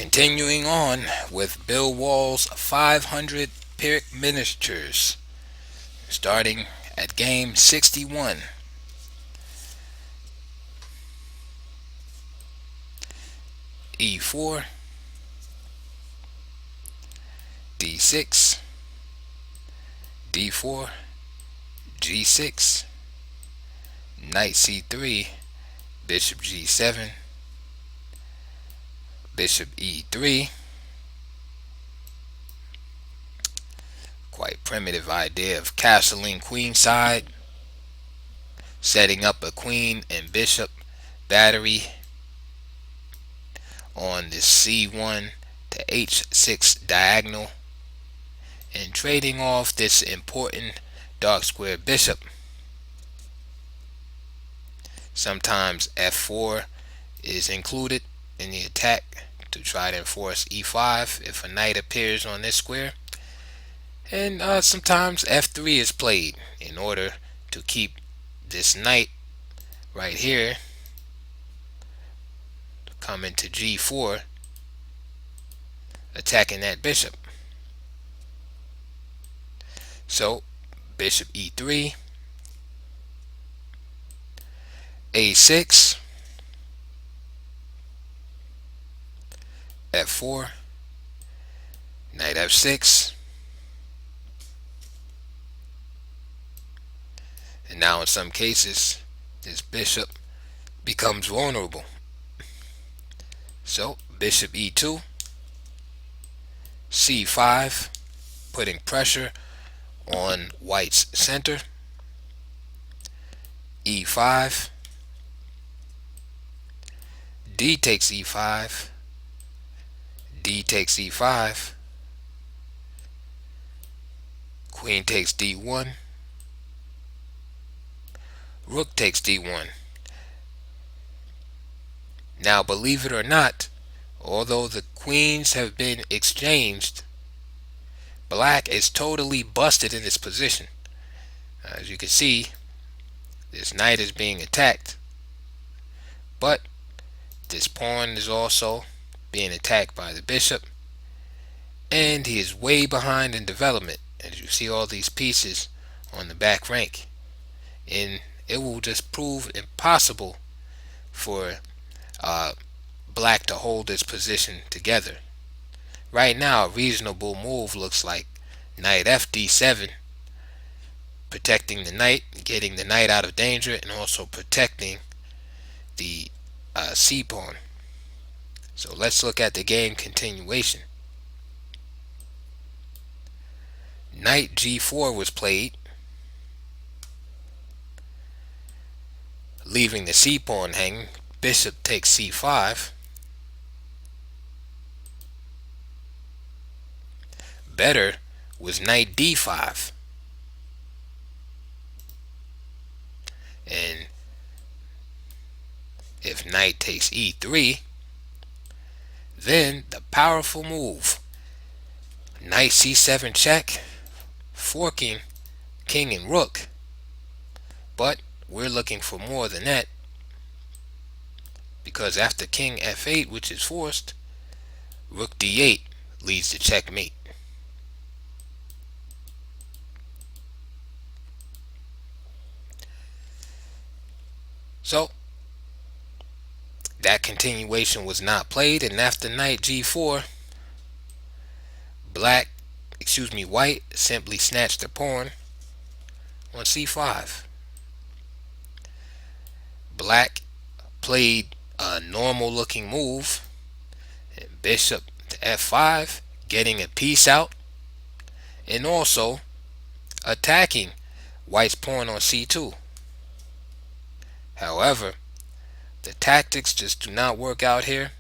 Continuing on with Bill Wall's 500 Pirc miniatures, starting at game 61. E4, D6, D4, G6, Knight C3, Bishop G7, Bishop E3. Quite primitive idea of castling queenside, setting up a queen and bishop battery on the C1 to H6 diagonal, and trading off this important dark square bishop. Sometimes F4 is included in the attack to try to enforce E5 if a knight appears on this square, and sometimes F3 is played in order to keep this knight right here coming to G4, attacking that bishop. So Bishop E3, A6, F4, Knight F6, and now in some cases this bishop becomes vulnerable. So Bishop E2, C5, putting pressure on White's center, E5, D takes E5, D takes E5, Queen takes D1, Rook takes D1. Now, believe it or not, although the queens have been exchanged, Black is totally busted in this position. As you can see, this knight is being attacked, but this pawn is also being attacked by the bishop, and he is way behind in development. As you see all these pieces on the back rank, and it will just prove impossible for Black to hold this position together. Right now, a reasonable move looks like Knight FD7, protecting the knight, getting the knight out of danger, and also protecting the C pawn. So let's look at the game continuation. Knight G4 was played, leaving the C pawn hanging. Bishop takes C5. Better was Knight D5. And if Knight takes E3, then the powerful move, Knight C7 check, forking King and Rook. But we're looking for more than that, because after King F8, which is forced, Rook D8 leads to checkmate. So that continuation was not played, and after Knight G4, White simply snatched the pawn on C5. Black played a normal looking move, and Bishop to F5, getting a piece out, and also attacking White's pawn on C2. However, the tactics just do not work out here,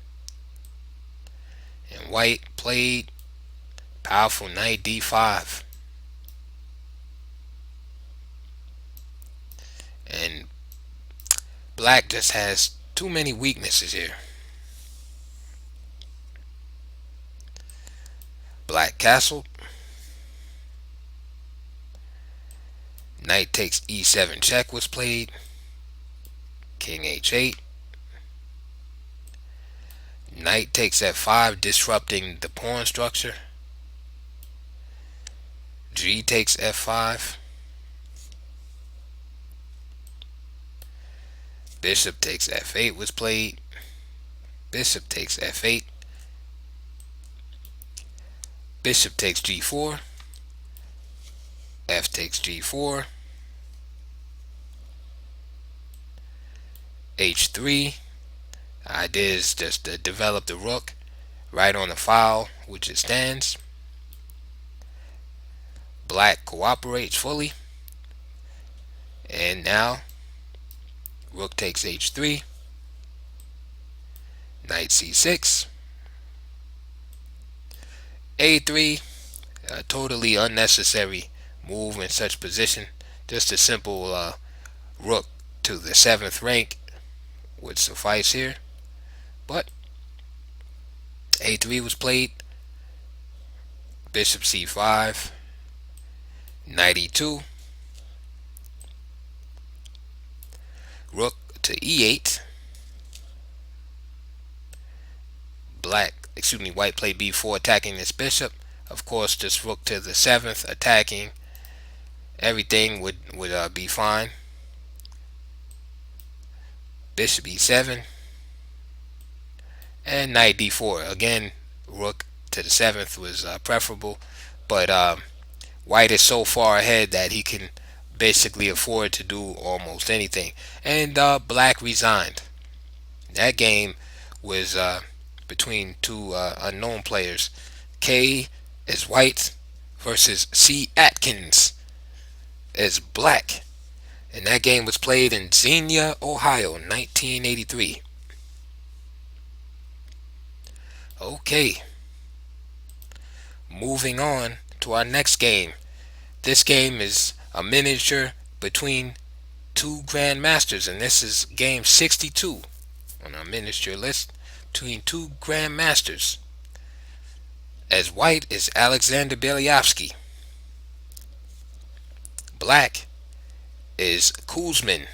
and White played powerful Knight D5. And Black just has too many weaknesses here. Black castled. Knight takes E7 check was played. King H8. Knight Knight takes f5, disrupting the pawn structure. G takes f5. Bishop takes f8 was played. Bishop takes f8. Bishop takes g4. F takes g4. h3. Idea is just to develop the rook right on the file which it stands. Black cooperates fully. And now rook takes h3. Knight c6. a3. A totally unnecessary move in such position. Just a simple rook to the 7th rank would suffice here. But a3 was played. Bishop c5. Knight e2. Rook to e8. White played b4, attacking this bishop. Of course, this rook to the 7th, attacking. Everything would be fine. Bishop e7. And knight d4. Again, rook to the 7th was preferable. But white is so far ahead that he can basically afford to do almost anything. And black resigned. That game was between two unknown players. K is white versus C Atkins is black. And that game was played in Xenia, Ohio, 1983. Okay. Moving on to our next game. This game is a miniature between two grandmasters, and this is game 62 on our miniature list between two grandmasters. As white is Alexander Belyavsky. Black is Kuzmin,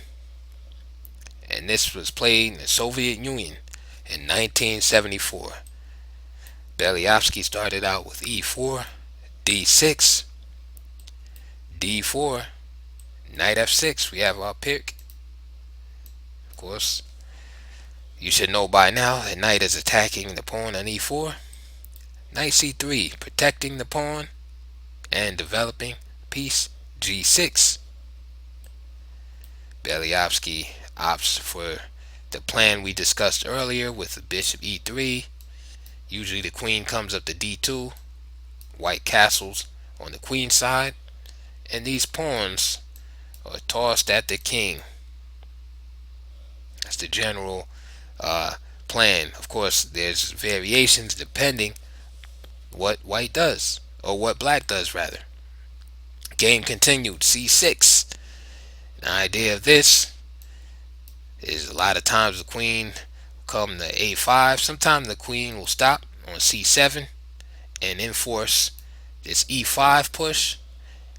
and this was played in the Soviet Union in 1974. Belyavsky started out with e4, d6, d4, knight f6. We have our Pirc. Of course, you should know by now that knight is attacking the pawn on e4. Knight c3, protecting the pawn and developing piece g6. Belyavsky opts for the plan we discussed earlier with the bishop e3. Usually the queen comes up to d2. White castles on the queen side, and these pawns are tossed at the king. That's the general plan. Of course, there's variations depending what white does, or what black does rather. Game continued. c6. The idea of this is a lot of times the queen will come to a5. Sometimes the queen will stop on c7 and enforce this e5 push.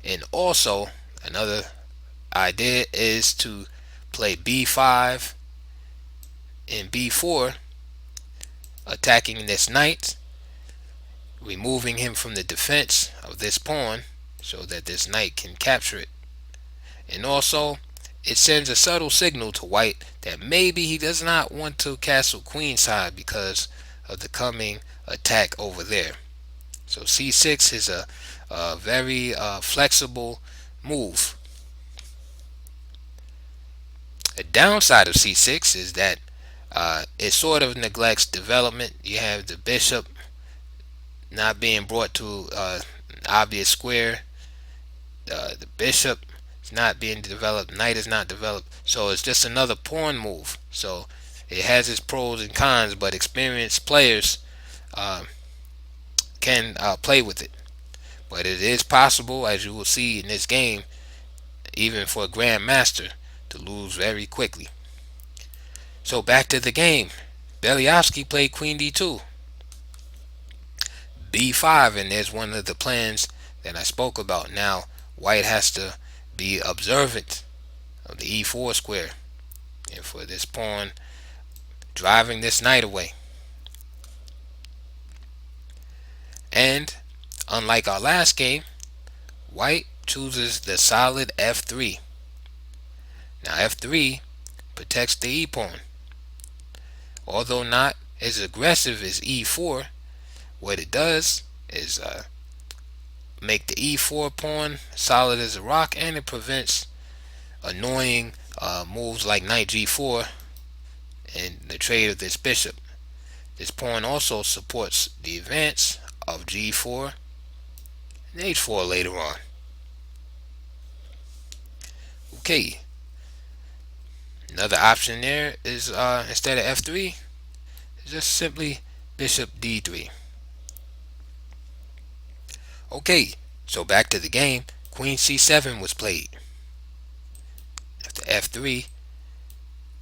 And also another idea is to play b5 and b4, attacking this knight, removing him from the defense of this pawn so that this knight can capture it. And also it sends a subtle signal to white that maybe he does not want to castle queenside because of the coming attack over there. So c6 is a very flexible move. The downside of c6 is that it sort of neglects development. You have the bishop not being brought to an obvious square. The bishop is not being developed. Knight is not developed. So it's just another pawn move. So it has its pros and cons, but experienced players can play with it. But it is possible, as you will see in this game, even for a grandmaster, to lose very quickly. So back to the game. Belyavsky played queen d2, b5, and there's one of the plans that I spoke about. Now white has to be observant of the e4 square, and for this pawn driving this knight away. And unlike our last game, white chooses the solid f3. Now f3 protects the e pawn. Although not as aggressive as e4, what it does is make the e4 pawn solid as a rock, and it prevents annoying moves like knight g4 and the trade of this bishop. This pawn also supports the advance of g4 and h4 later on. Okay, another option there is instead of f3, just simply bishop d3. Okay, so back to the game. Queen c7 was played. After f3,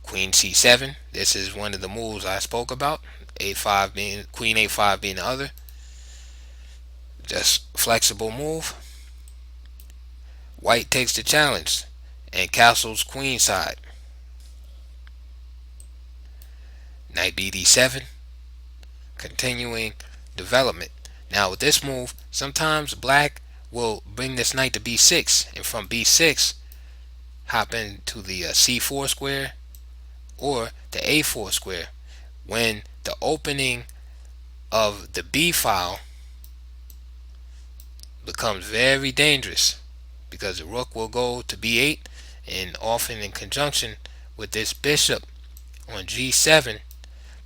queen c7. This is one of the moves I spoke about. A5 being queen a5 being the other. Just flexible move. White takes the challenge and castles queen side. Knight bd7, continuing development. Now with this move, sometimes black will bring this knight to b6, and from b6 hop into the c4 square or the a4 square, when the opening of the b file becomes very dangerous, because the rook will go to b8, and often in conjunction with this bishop on g7,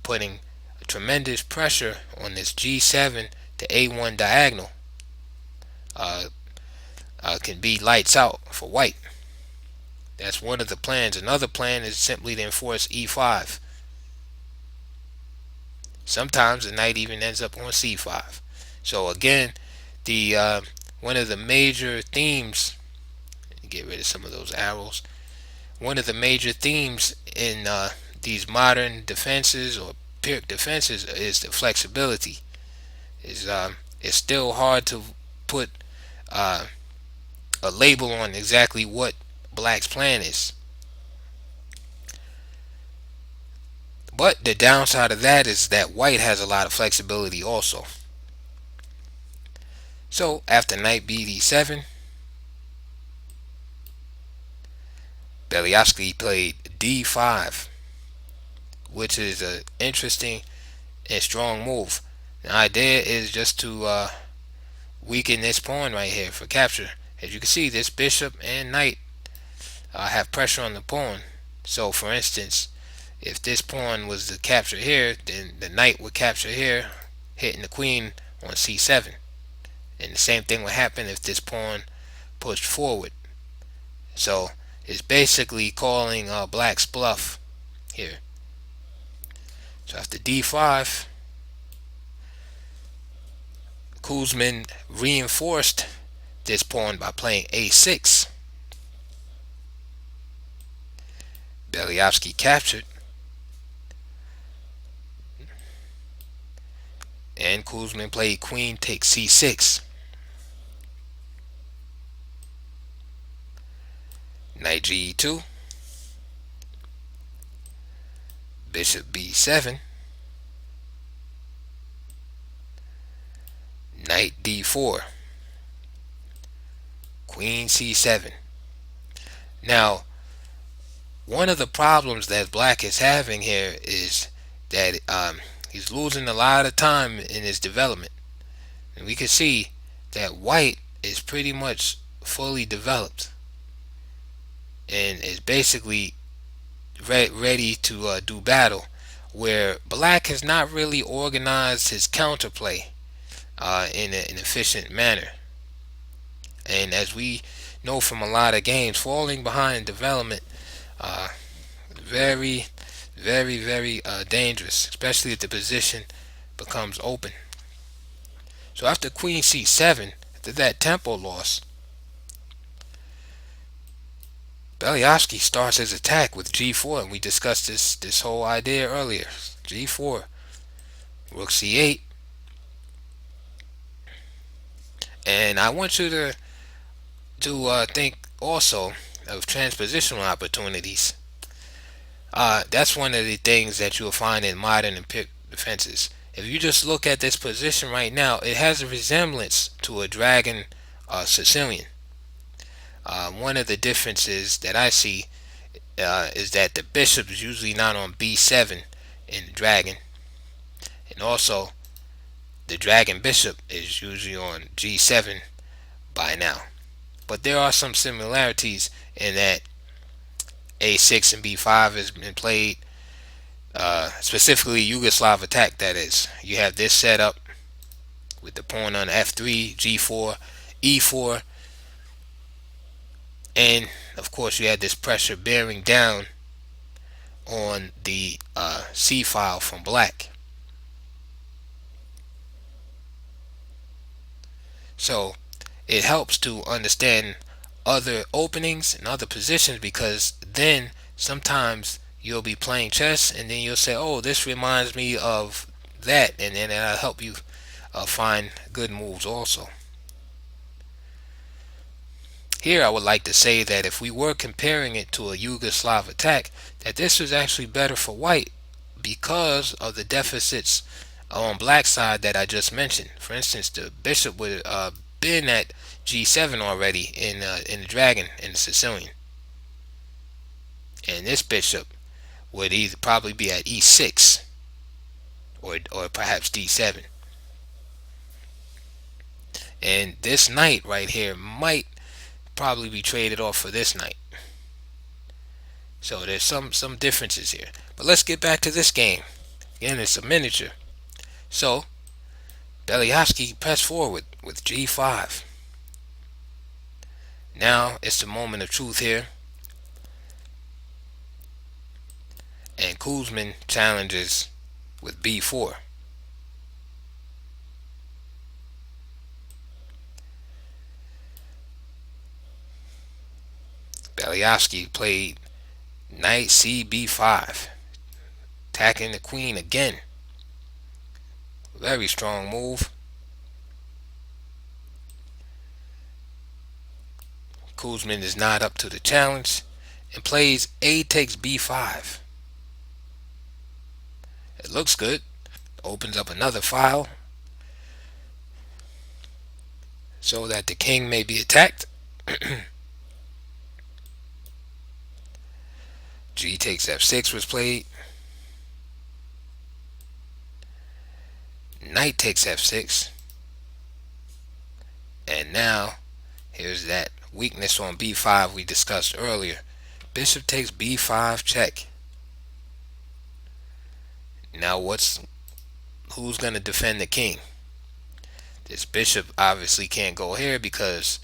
putting tremendous pressure on this g7 to a1 diagonal, can be lights out for white. That's one of the plans. Another plan is simply to enforce e5. Sometimes the knight even ends up on c5. So again, the one of the major themes, get rid of some of those arrows, one of the major themes in these modern defenses or Pirc defenses is the flexibility. It's still hard to put a label on exactly what black's plan is. But the downside of that is that white has a lot of flexibility also. So after knight bd7, Bielowski played d5, which is an interesting and strong move. The idea is just to weaken this pawn right here for capture. As you can see, this bishop and knight have pressure on the pawn. So for instance, if this pawn was to capture here, then the knight would capture here, hitting the queen on c7. And the same thing would happen if this pawn pushed forward. So it's basically calling black's bluff here. So after d5, Kuzmin reinforced this pawn by playing a6. Bielowski captured, and Kuzmin played queen takes c6. Knight g2, bishop b7, knight d4, queen c7. Now, one of the problems that black is having here is that he's losing a lot of time in his development. And we can see that white is pretty much fully developed and is basically ready to do battle, where black has not really organized his counterplay in an efficient manner. And as we know from a lot of games, falling behind development very dangerous, especially if the position becomes open. So after queen c7, after that tempo loss, Bielowski starts his attack with g4, and we discussed this whole idea earlier. g4, rook c8, and I want you to think also of transpositional opportunities. That's one of the things that you'll find in modern and Pirc defenses. If you just look at this position right now, it has a resemblance to a dragon Sicilian. One of the differences that I see is that the bishop is usually not on b7 in the dragon, and also the dragon bishop is usually on g7 by now. But there are some similarities in that a6 and b5 has been played, specifically Yugoslav attack, that is. You have this setup with the pawn on f3, g4, e4, and of course you had this pressure bearing down on the c file from black. So it helps to understand other openings and other positions, because then sometimes you'll be playing chess and then you'll say, oh, this reminds me of that, and then that'll help you find good moves also. Here I would like to say that if we were comparing it to a Yugoslav attack, that this was actually better for white because of the deficits on black side that I just mentioned. For instance, the bishop would have been at g7 already in the dragon, in the Sicilian, and this bishop would either probably be at e6 or perhaps d7, and this knight right here might probably be traded off for this knight. So there's some differences here. But let's get back to this game. Again, it's a miniature. So Belyavsky pressed forward with g5. Now it's the moment of truth here, and Kuzmin challenges with b4. Belyavsky played knight c b5, attacking the queen again. Very strong move. Kuzmin is not up to the challenge and plays a takes b5. It looks good. Opens up another file so that the king may be attacked. G takes f6 was played. Knight takes f6. And now here's that weakness on b5 we discussed earlier. Bishop takes b5 check. Now who's going to defend the king? This bishop obviously can't go here because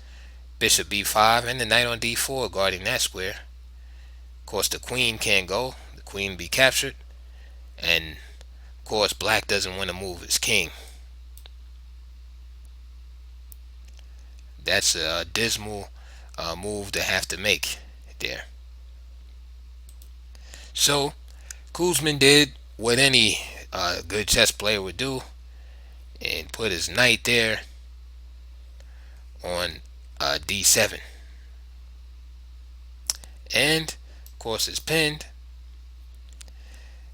bishop b5 and the knight on d4 guarding that square. Of course the queen can't go. The queen be captured. And of course black doesn't want to move his king. That's a dismal move to have to make there. So Kuzmin did what any good chess player would do and put his knight there on d7, and of course it's pinned.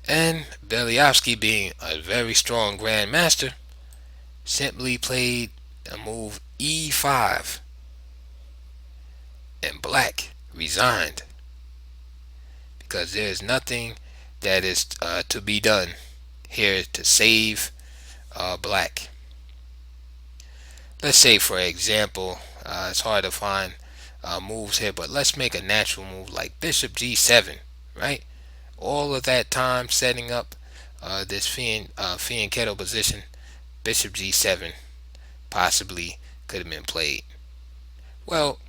And Belyavsky, being a very strong grandmaster, simply played a move e5, and black resigned because there's nothing that is to be done here to save black. Let's say, for example, it's hard to find moves here, but let's make a natural move like bishop g7, right? All of that time setting up this fianchetto position, bishop g7 possibly could have been played. Well,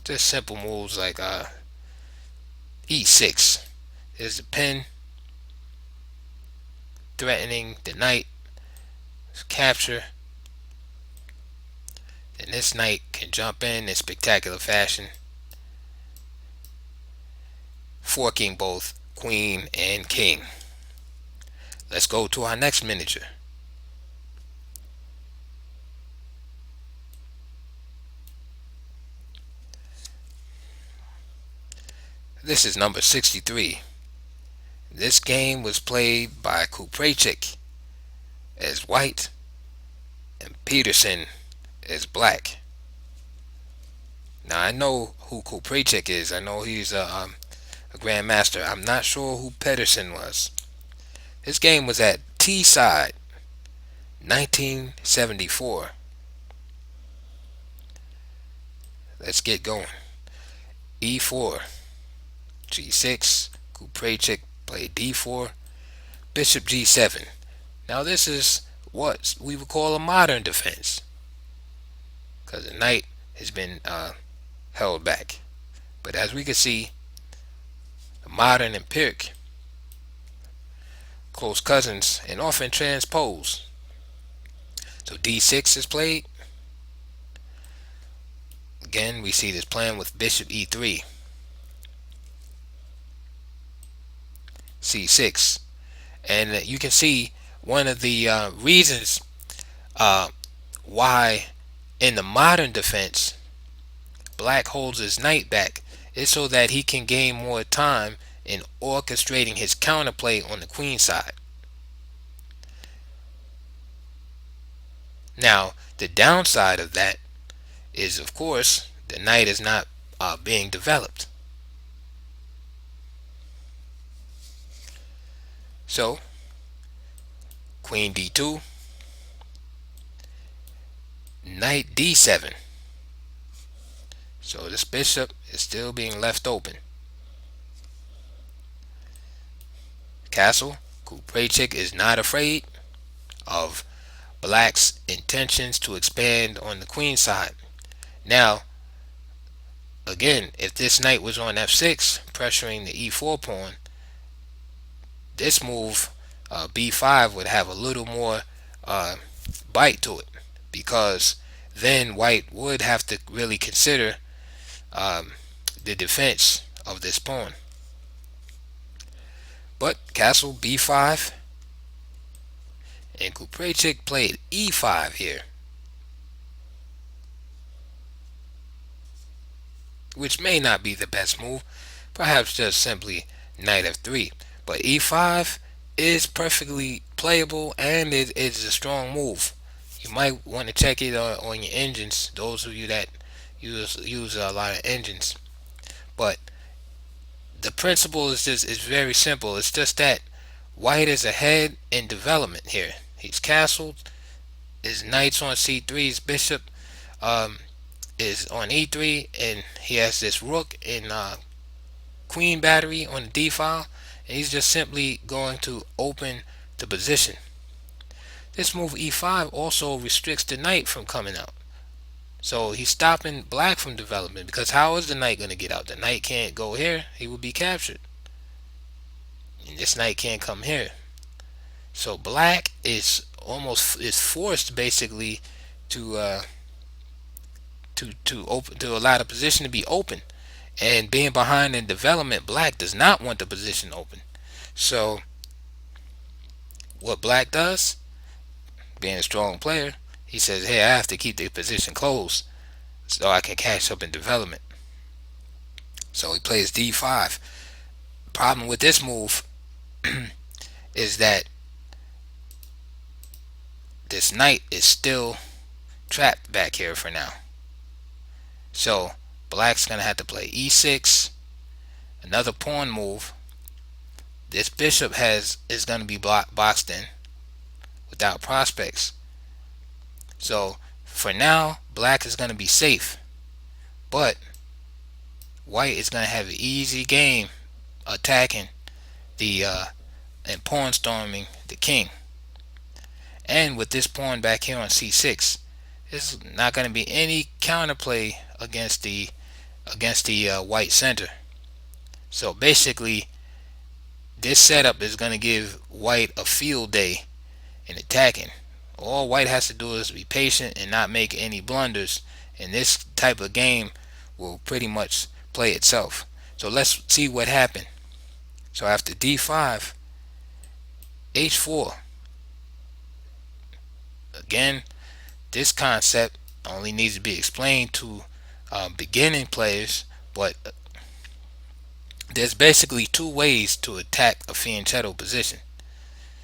just simple moves like e6. There's the pin, threatening the knight, capture. And this knight can jump in spectacular fashion, forking both queen and king. Let's go to our next miniature. This is number 63. this game was played by Pirc as white and Peterson as black. Now I know who Pirc is. I know he's a grandmaster. I'm not sure who Pedersen was. This game was at T-side, 1974. Let's get going. E4, G6. Pirc played D4. Bishop G7. Now this is what we would call a modern defense, because the knight has been held back. But as we can see, the modern and Pirc, close cousins and often transpose. So D6 is played. Again, we see this plan with bishop E3. C6. And you can see one of the reasons why in the modern defense black holds his knight back is so that he can gain more time in orchestrating his counterplay on the queen side. Now, the downside of that is, of course, the knight is not being developed. So, queen D2, knight D7. So this bishop is still being left open. Castle. Pirc is not afraid of black's intentions to expand on the queen side. Now, again, if this knight was on F6, pressuring the E4 pawn, this move, B5, would have a little more bite to it, because then white would have to really consider the defense of this pawn. But castle B5, and Pirc played E5 here, which may not be the best move, perhaps just simply knight F3. But E5 is perfectly playable, and it is a strong move. You might want to check it on your engines, those of you that use a lot of engines. But the principle is very simple. It's just that white is ahead in development here. He's castled. His knight's on C3. His bishop is on E3, and he has this rook in queen battery on the D file, and he's just simply going to open the position. This move E5 also restricts the knight from coming out. So he's stopping black from development, because how is the knight going to get out? The knight can't go here. He will be captured. And this knight can't come here. So black is forced basically to allow the position to be open. And being behind in development, black does not want the position open. So what black does, being a strong player, he says, hey, I have to keep the position closed so I can catch up in development. So he plays D5. Problem with this move is that this knight is still trapped back here for now. So black's going to have to play E6, another pawn move. This bishop is going to be boxed in without prospects. So for now, black is going to be safe, but white is going to have an easy game attacking the and pawn storming the king. And with this pawn back here on C6, there's not going to be any counterplay against the white center. So basically, this setup is going to give white a field day in attacking. All white has to do is be patient and not make any blunders, and this type of game will pretty much play itself. So let's see what happened. So after D5, H4. Again, this concept only needs to be explained to beginning players, but There's basically two ways to attack a fianchetto position.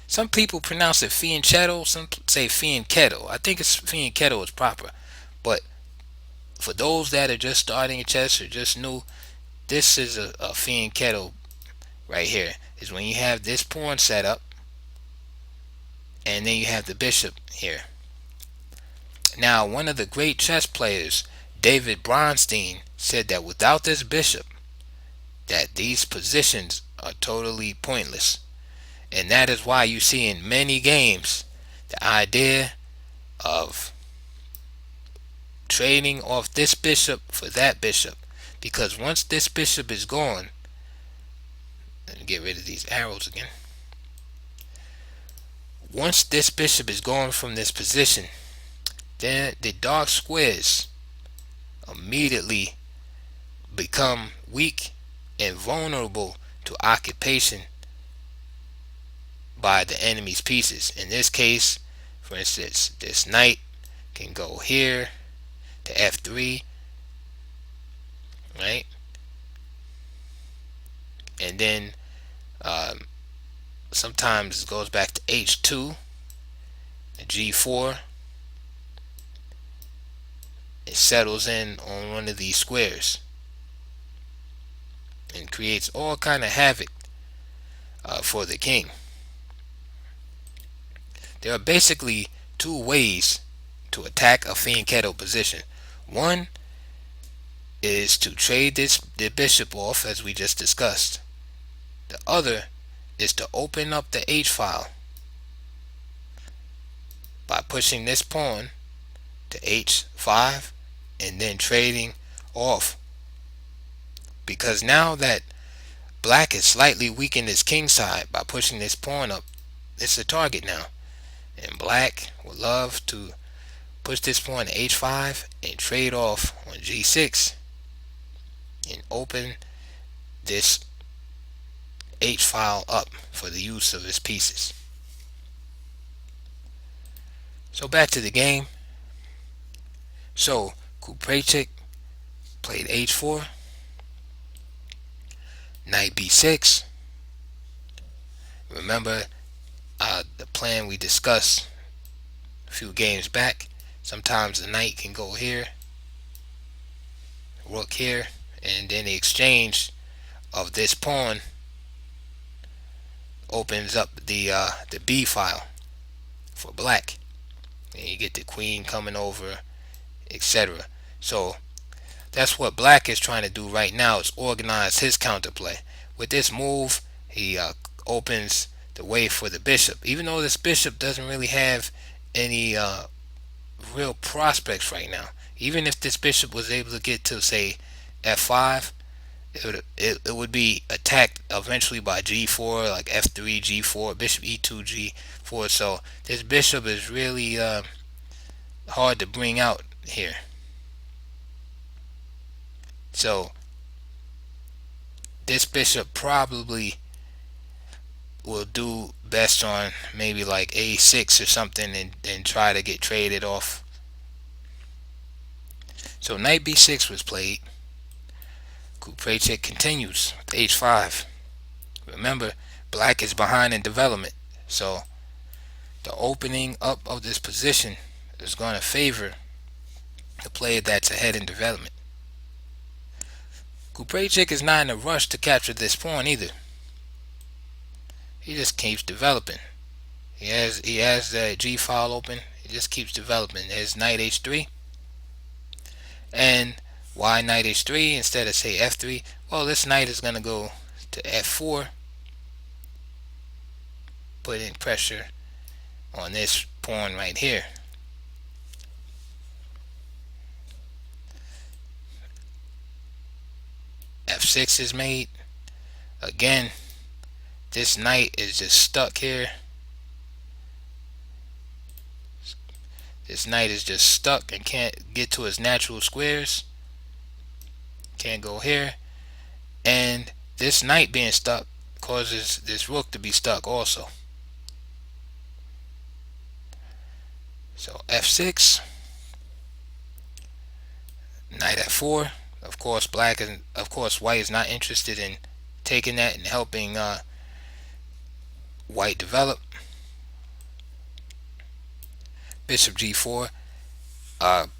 Some people pronounce it fianchetto, some say fianchetto. I think it's fianchetto is proper. But for those that are just starting in chess or just new, this is a fianchetto right here. Is when you have this pawn set up, and then you have the bishop here. Now, one of the great chess players, David Bronstein, said that without this bishop, that these positions are totally pointless. And that is why you see in many games the idea of trading off this bishop for that bishop. Because once this bishop is gone, let me get rid of these arrows again. Once this bishop is gone from this position, then the dark squares immediately become weak and vulnerable to occupation by the enemy's pieces. In this case, for instance, this knight can go here to f3, right? And then sometimes it goes back to h2, g4. It settles in on one of these squares and creates all kind of havoc for the king. There are basically two ways to attack a fianchetto position. One is to trade the bishop off, as we just discussed. The other is to open up the H file by pushing this pawn to H5 and then trading off. Because now that black has slightly weakened his king side by pushing this pawn up, it's a target now. And black would love to push this pawn to H5 and trade off on G6 and open this H file up for the use of his pieces. So back to the game. So Pirc played H4, knight B6. Remember the plan we discussed a few games back. Sometimes the knight can go here, rook here, and then the exchange of this pawn opens up the B file for black, and you get the queen coming over, etc. So that's what black is trying to do right now, is organize his counterplay. With this move, he opens the way for the bishop, even though this bishop doesn't really have any real prospects right now. Even if this bishop was able to get to, say, f5, it would be attacked eventually by g4, like f3, g4, bishop e2, g4. So this bishop is really hard to bring out here. So this bishop probably will do best on maybe like a6 or something, and try to get traded off. So knight b6 was played. Pirc continues with h5. Remember, black is behind in development, so the opening up of this position is going to favor the player that's ahead in development. Pirc is not in a rush to capture this pawn either. He just keeps developing. He has the G file open. He just keeps developing. There's knight h3. And why knight h3 instead of, say, f3? Well, this knight is going to go to f4, putting pressure on this pawn right here. f6 is made. Again, this knight is just stuck here. This knight is just stuck and can't get to his natural squares. Can't go here. And this knight being stuck causes this rook to be stuck also. So f6, knight f4. Of course, white is not interested in taking that and helping white develop. Bishop g4.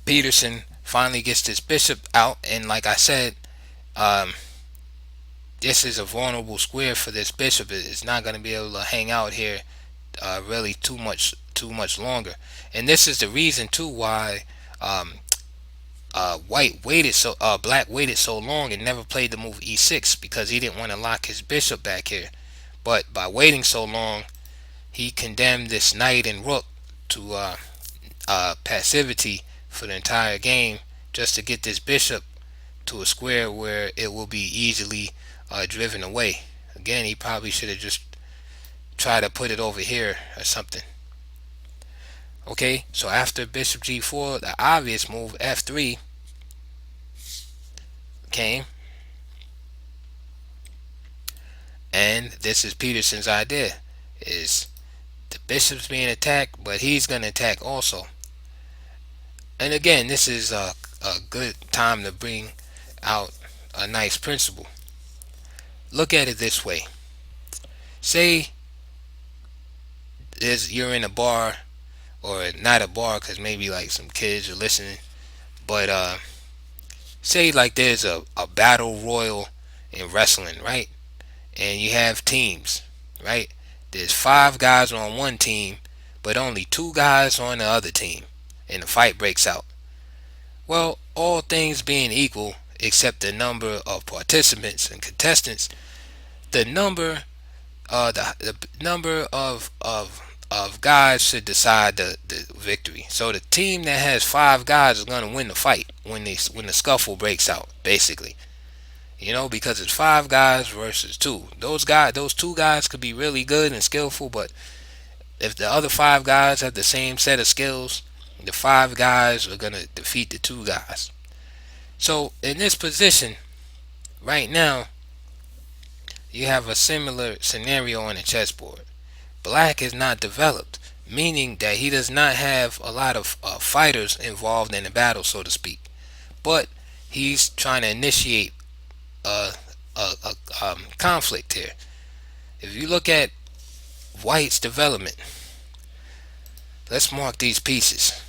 Peterson finally gets this bishop out, and like I said, um, this is a vulnerable square for this bishop. It's not going to be able to hang out here really too much longer. And this is the reason too why black waited so long and never played the move e6, because he didn't want to lock his bishop back here. But by waiting so long, he condemned this knight and rook to passivity for the entire game, just to get this bishop to a square where it will be easily driven away. Again, he probably should have just tried to put it over here or something. Okay, so after bishop g4, the obvious move f3 came, and this is Peterson's idea. Is the bishop's being attacked, but he's going to attack also. And again, this is a good time to bring out a nice principle. Look at it this way. Say you're in a bar, or not a bar because maybe like some kids are listening, but say like there's a battle royal in wrestling, right? And you have teams, right? There's 5 guys on one team, but only 2 guys on the other team, and the fight breaks out. Well, all things being equal, except the number of participants and contestants, the number of guys should decide the victory. So the team that has 5 guys is going to win the fight when the scuffle breaks out, basically. Because it's 5 guys versus 2. Those 2 guys could be really good and skillful, but if the other 5 guys have the same set of skills, the 5 guys are going to defeat the 2 guys. So in this position, right now, you have a similar scenario on the chessboard. Black is not developed, meaning that he does not have a lot of fighters involved in the battle, so to speak. But he's trying to initiate a conflict here. If you look at white's development, let's mark these pieces,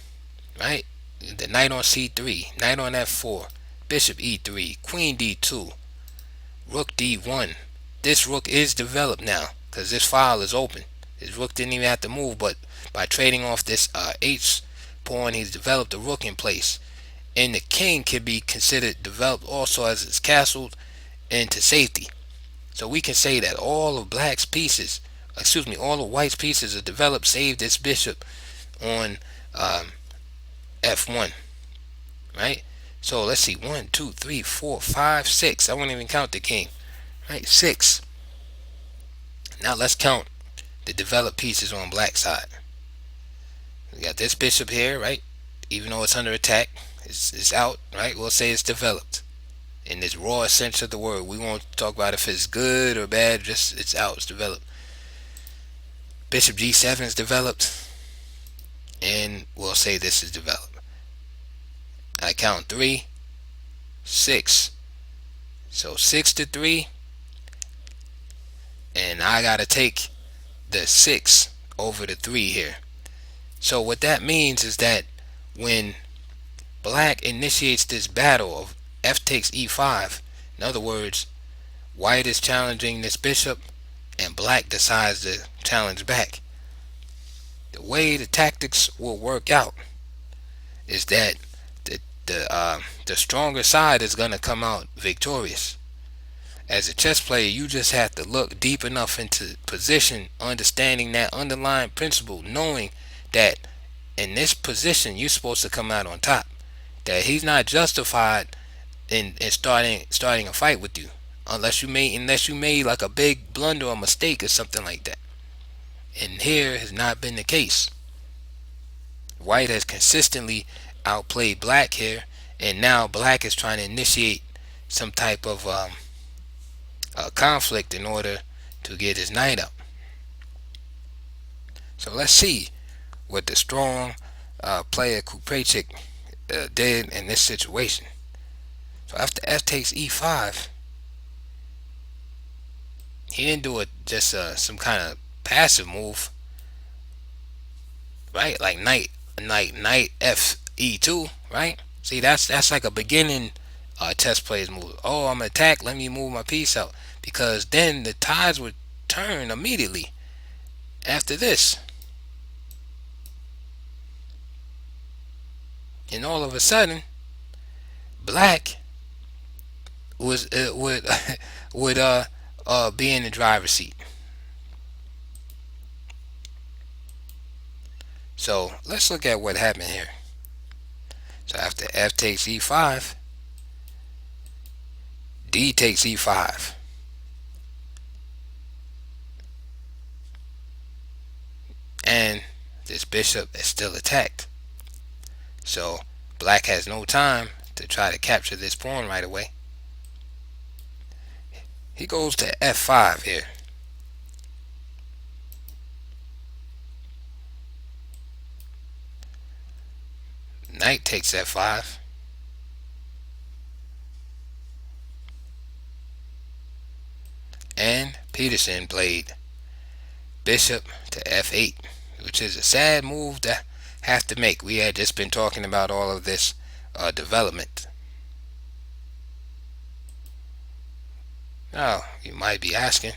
right? The knight on c3, knight on f4, bishop e3, queen d2, rook d1. This rook is developed now because this file is open. His rook didn't even have to move, but by trading off this h pawn, he's developed a rook in place. And the king can be considered developed also, as it's castled into safety. So we can say that all of white's pieces are developed, save this bishop on f1, right? So let's see, 1, 2, 3, 4, 5, 6. I won't even count the king, right? 6. Now let's count the developed pieces on black side. We got this bishop here, right? Even though it's under attack, it's out, right? We'll say it's developed in this raw sense of the word. We won't talk about if it's good or bad, just it's out, it's developed. Bishop g7 is developed, and we'll say this is developed. I count 3, 6. So 6 to 3, and I gotta take the 6 over the 3 here. So what that means is that when black initiates this battle of f takes e5, in other words, white is challenging this bishop and black decides to challenge back, the way the tactics will work out is that the stronger side is going to come out victorious. As a chess player, you just have to look deep enough into position, understanding that underlying principle, knowing that in this position you're supposed to come out on top, that he's not justified in starting a fight with you unless you made like a big blunder or mistake or something like that. And here has not been the case. White has consistently outplayed black here, and now black is trying to initiate some type of conflict in order to get his knight up. So let's see what the strong player Pirc did in this situation. So after f takes e5, He didn't do it just some kind of passive move, right? Like knight fe2, right? See, that's like a beginning chess player's move. Oh, I'm gonna attack. Let me move my piece out, because then the tides would turn immediately after this, and all of a sudden, black was would would be in the driver's seat. So let's look at what happened here. So after f takes e5, d takes e5, and this bishop is still attacked. So black has no time to try to capture this pawn right away. He goes to f5 here. Knight takes f5. And Peterson played bishop to f8, which is a sad move to have to make. We had just been talking about all of this development. Now, you might be asking,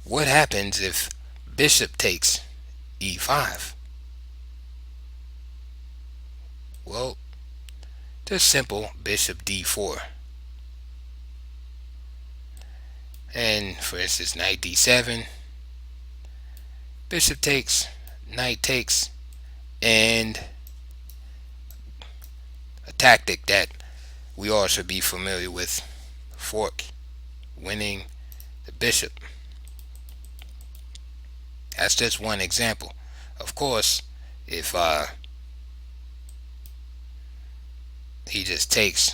what happens if bishop takes e5? Well, just simple bishop d4. And for instance, knight d7, bishop takes, knight takes, and a tactic that we all should be familiar with, fork, winning the bishop. That's just one example. Of course, if he just takes,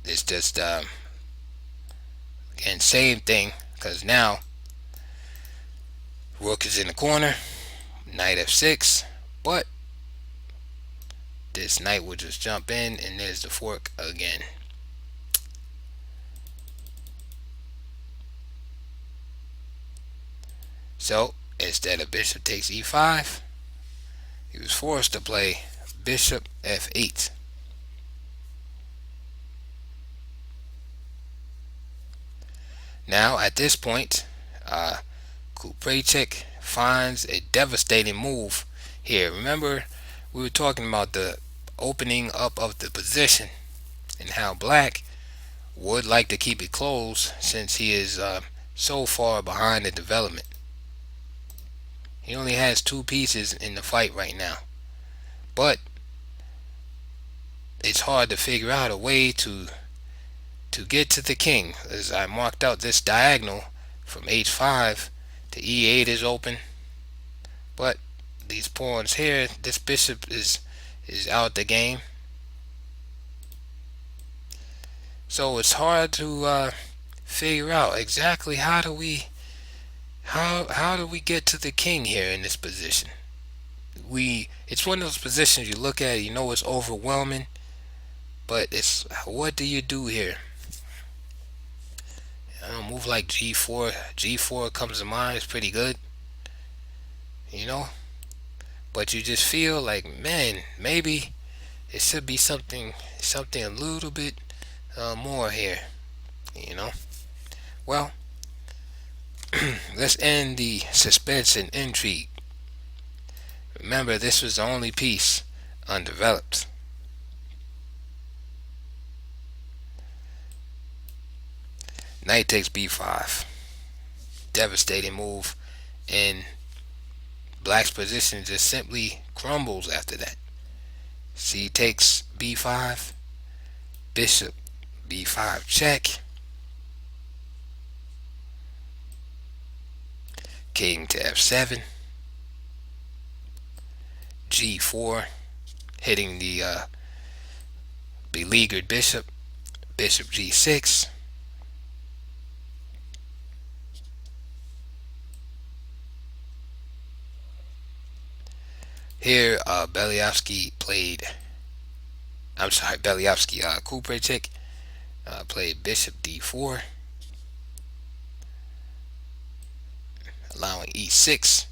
it's just again same thing, because now rook is in the corner, knight f6, but this knight will just jump in, and there's the fork again. So instead of bishop takes e5, he was forced to play bishop f8. Now at this point, Pirc finds a devastating move here. Remember, we were talking about the opening up of the position and how black would like to keep it closed since he is so far behind the development. He only has two pieces in the fight right now, but it's hard to figure out a way to get to the king. As I marked out this diagonal from h5 to e8 is open, but these pawns here, this bishop is out the game. So it's hard to figure out exactly how do we get to the king here in this position. It's one of those positions you look at, you know it's overwhelming, but it's what do you do here? A move like g4 comes to mind. It's pretty good, you know, but you just feel like, man, maybe it should be something a little bit more here, you know. Well, let's end the suspense and intrigue. Remember, this was the only piece undeveloped. Knight takes b5. Devastating move, and black's position just simply crumbles after that. C takes b5, bishop b5 check, king to f7, g4, hitting the beleaguered bishop, bishop g6, here Beliavsky, Pirc Played bishop d4, allowing e6.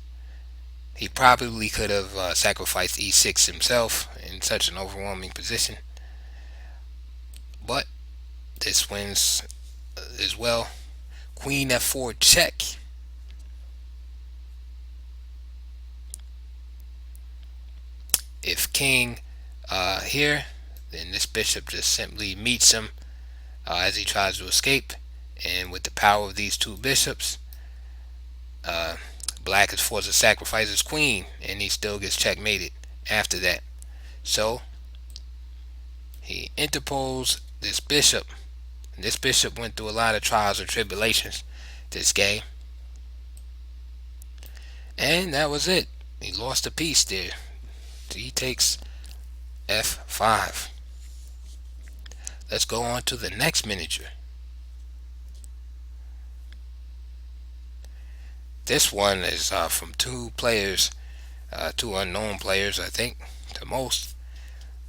He probably could have sacrificed e6 himself in such an overwhelming position, but this wins as well. Queen f4 check. If king here, then this bishop just simply meets him as he tries to escape, and with the power of these two bishops, black is forced to sacrifice his queen, and he still gets checkmated after that. So he interposed this bishop. This bishop went through a lot of trials and tribulations this game, and that was it. He lost a piece there. He takes f5. Let's go on to the next miniature. This one is from two players, two unknown players, I think, to most.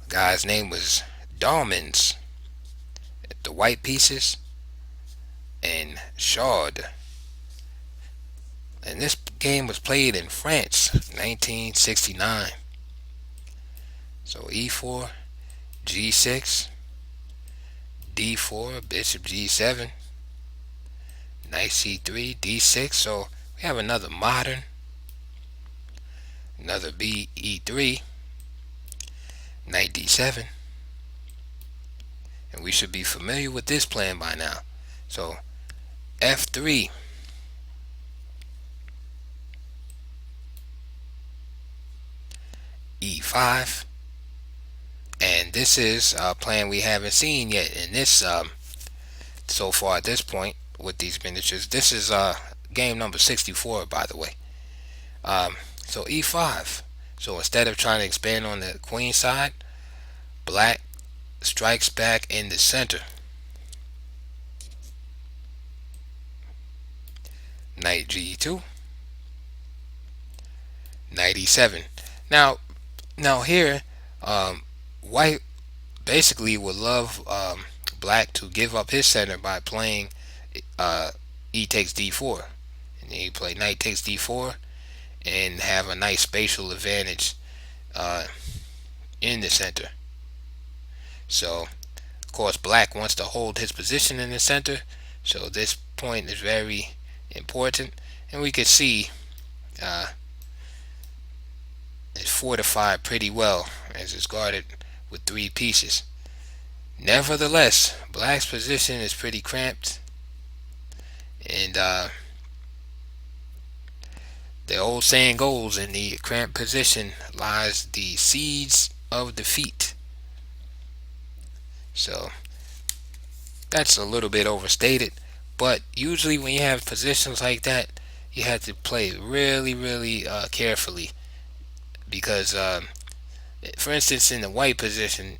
The guy's name was Darmans, the white pieces, and Chard. And this game was played in France, 1969. So e4, g6, d4, bishop g7, knight c3, d6. So we have another modern, another b e3, knight d7, and we should be familiar with this plan by now. So f3, e5, and this is a plan we haven't seen yet in this so far at this point with these miniatures. This is game number 64, by the way. So e5. So instead of trying to expand on the queen side, black strikes back in the center. Knight g2, knight e7. Now here, white basically would love black to give up his center by playing e takes d4, and then you play knight takes d4 and have a nice spatial advantage in the center. So of course black wants to hold his position in the center, so this point is very important, and we can see it's fortified pretty well as it's guarded with three pieces. Nevertheless, black's position is pretty cramped, and the old saying goes, in the cramped position lies the seeds of defeat. So that's a little bit overstated, but usually when you have positions like that, you have to play really carefully, because for instance, in the white position,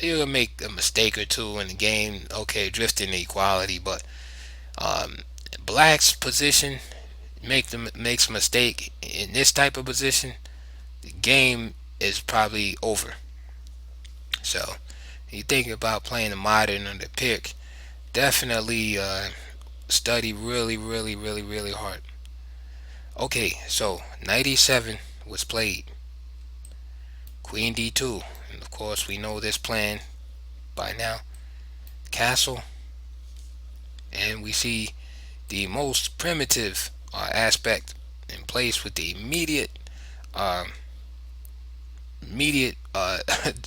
you'll make a mistake or two in the game, okay, drifting to equality, but black's position makes a mistake in this type of position, the game is probably over. So you think about playing the modern or the Pirc, definitely study really hard. Okay, so knight e7 was played, queen d2, and of course we know this plan by now. Castle, and we see the most primitive aspect in place with the immediate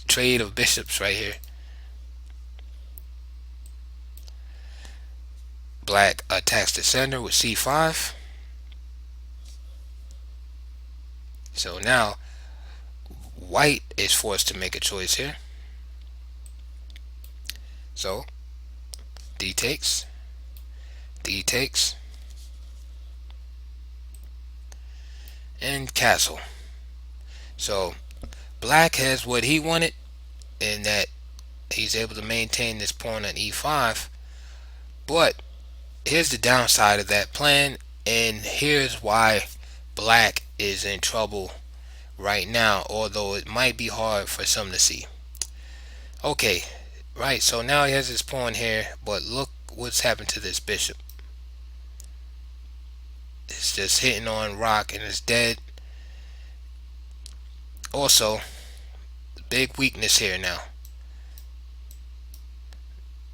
trade of bishops right here. Black attacks the center with c5. So now white is forced to make a choice here. So d takes, and castle. So black has what he wanted, in that he's able to maintain this pawn on e5, but here's the downside of that plan, and here's why black is in trouble right now, although it might be hard for some to see. Okay, Right, so now he has his pawn here, but look what's happened to this bishop. It's just hitting on rock and it's dead. Also, big weakness here now.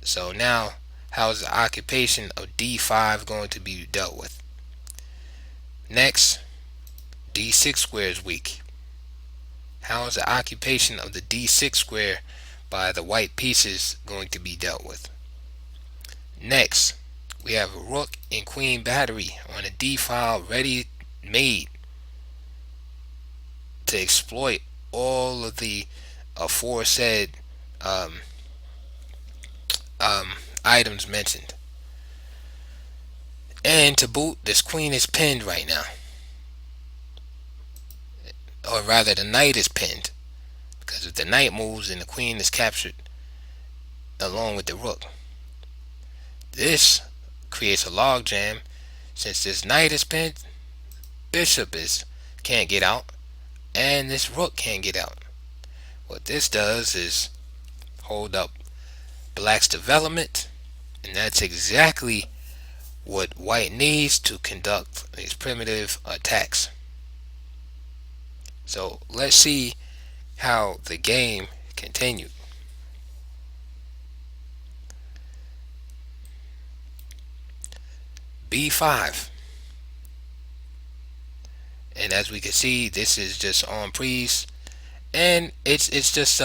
So now, how is the occupation of d5 going to be dealt with? Next, d6 square is weak. How is the occupation of the d6 square by the white pieces going to be dealt with? Next, we have a rook and queen battery on a d file ready made to exploit all of the aforesaid um, items mentioned. And to boot, this queen is pinned right now. Or rather, the knight is pinned. Because if the knight moves, then the queen is captured along with the rook. This creates a logjam. Since this knight is pinned, bishop can't get out, and this rook can't get out. What this does is hold up black's development, and that's exactly what white needs to conduct these primitive attacks. So let's see how the game continued. b5, and as we can see, this is just on prise, and it's just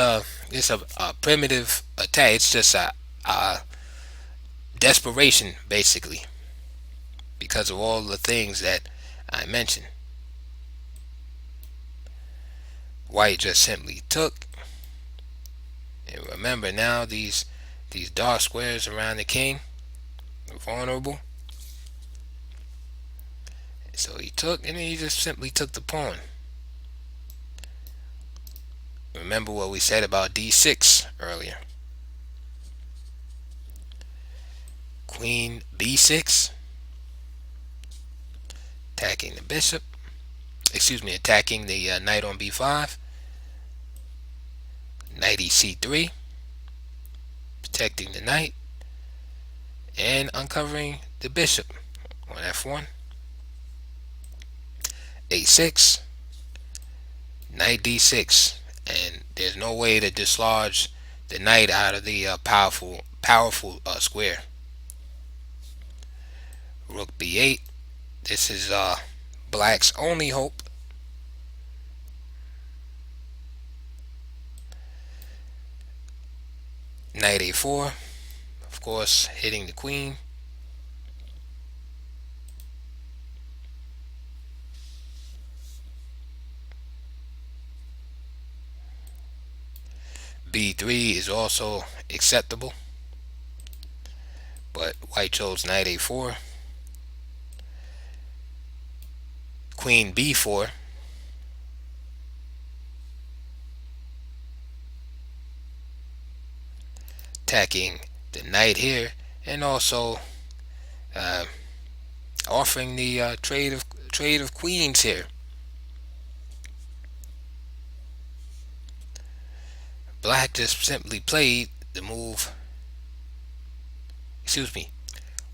it's a primitive attack. It's just a desperation basically, because of all the things that I mentioned. White just simply took, and remember now these dark squares around the king are vulnerable. So he took, and he just simply took the pawn. Remember what we said about d6 earlier. Queen b6, attacking the bishop. Attacking the knight on b5. Knight ec3, protecting the knight, and uncovering the bishop on f1. a6, knight d6, and there's no way to dislodge the knight out of the powerful square. Rook b8, this is black's only hope. Knight a4, of course, hitting the queen. b3 is also acceptable, but white chose knight a4. Queen b4, attacking the knight here, and also offering the trade of queens here. Black just simply played the move.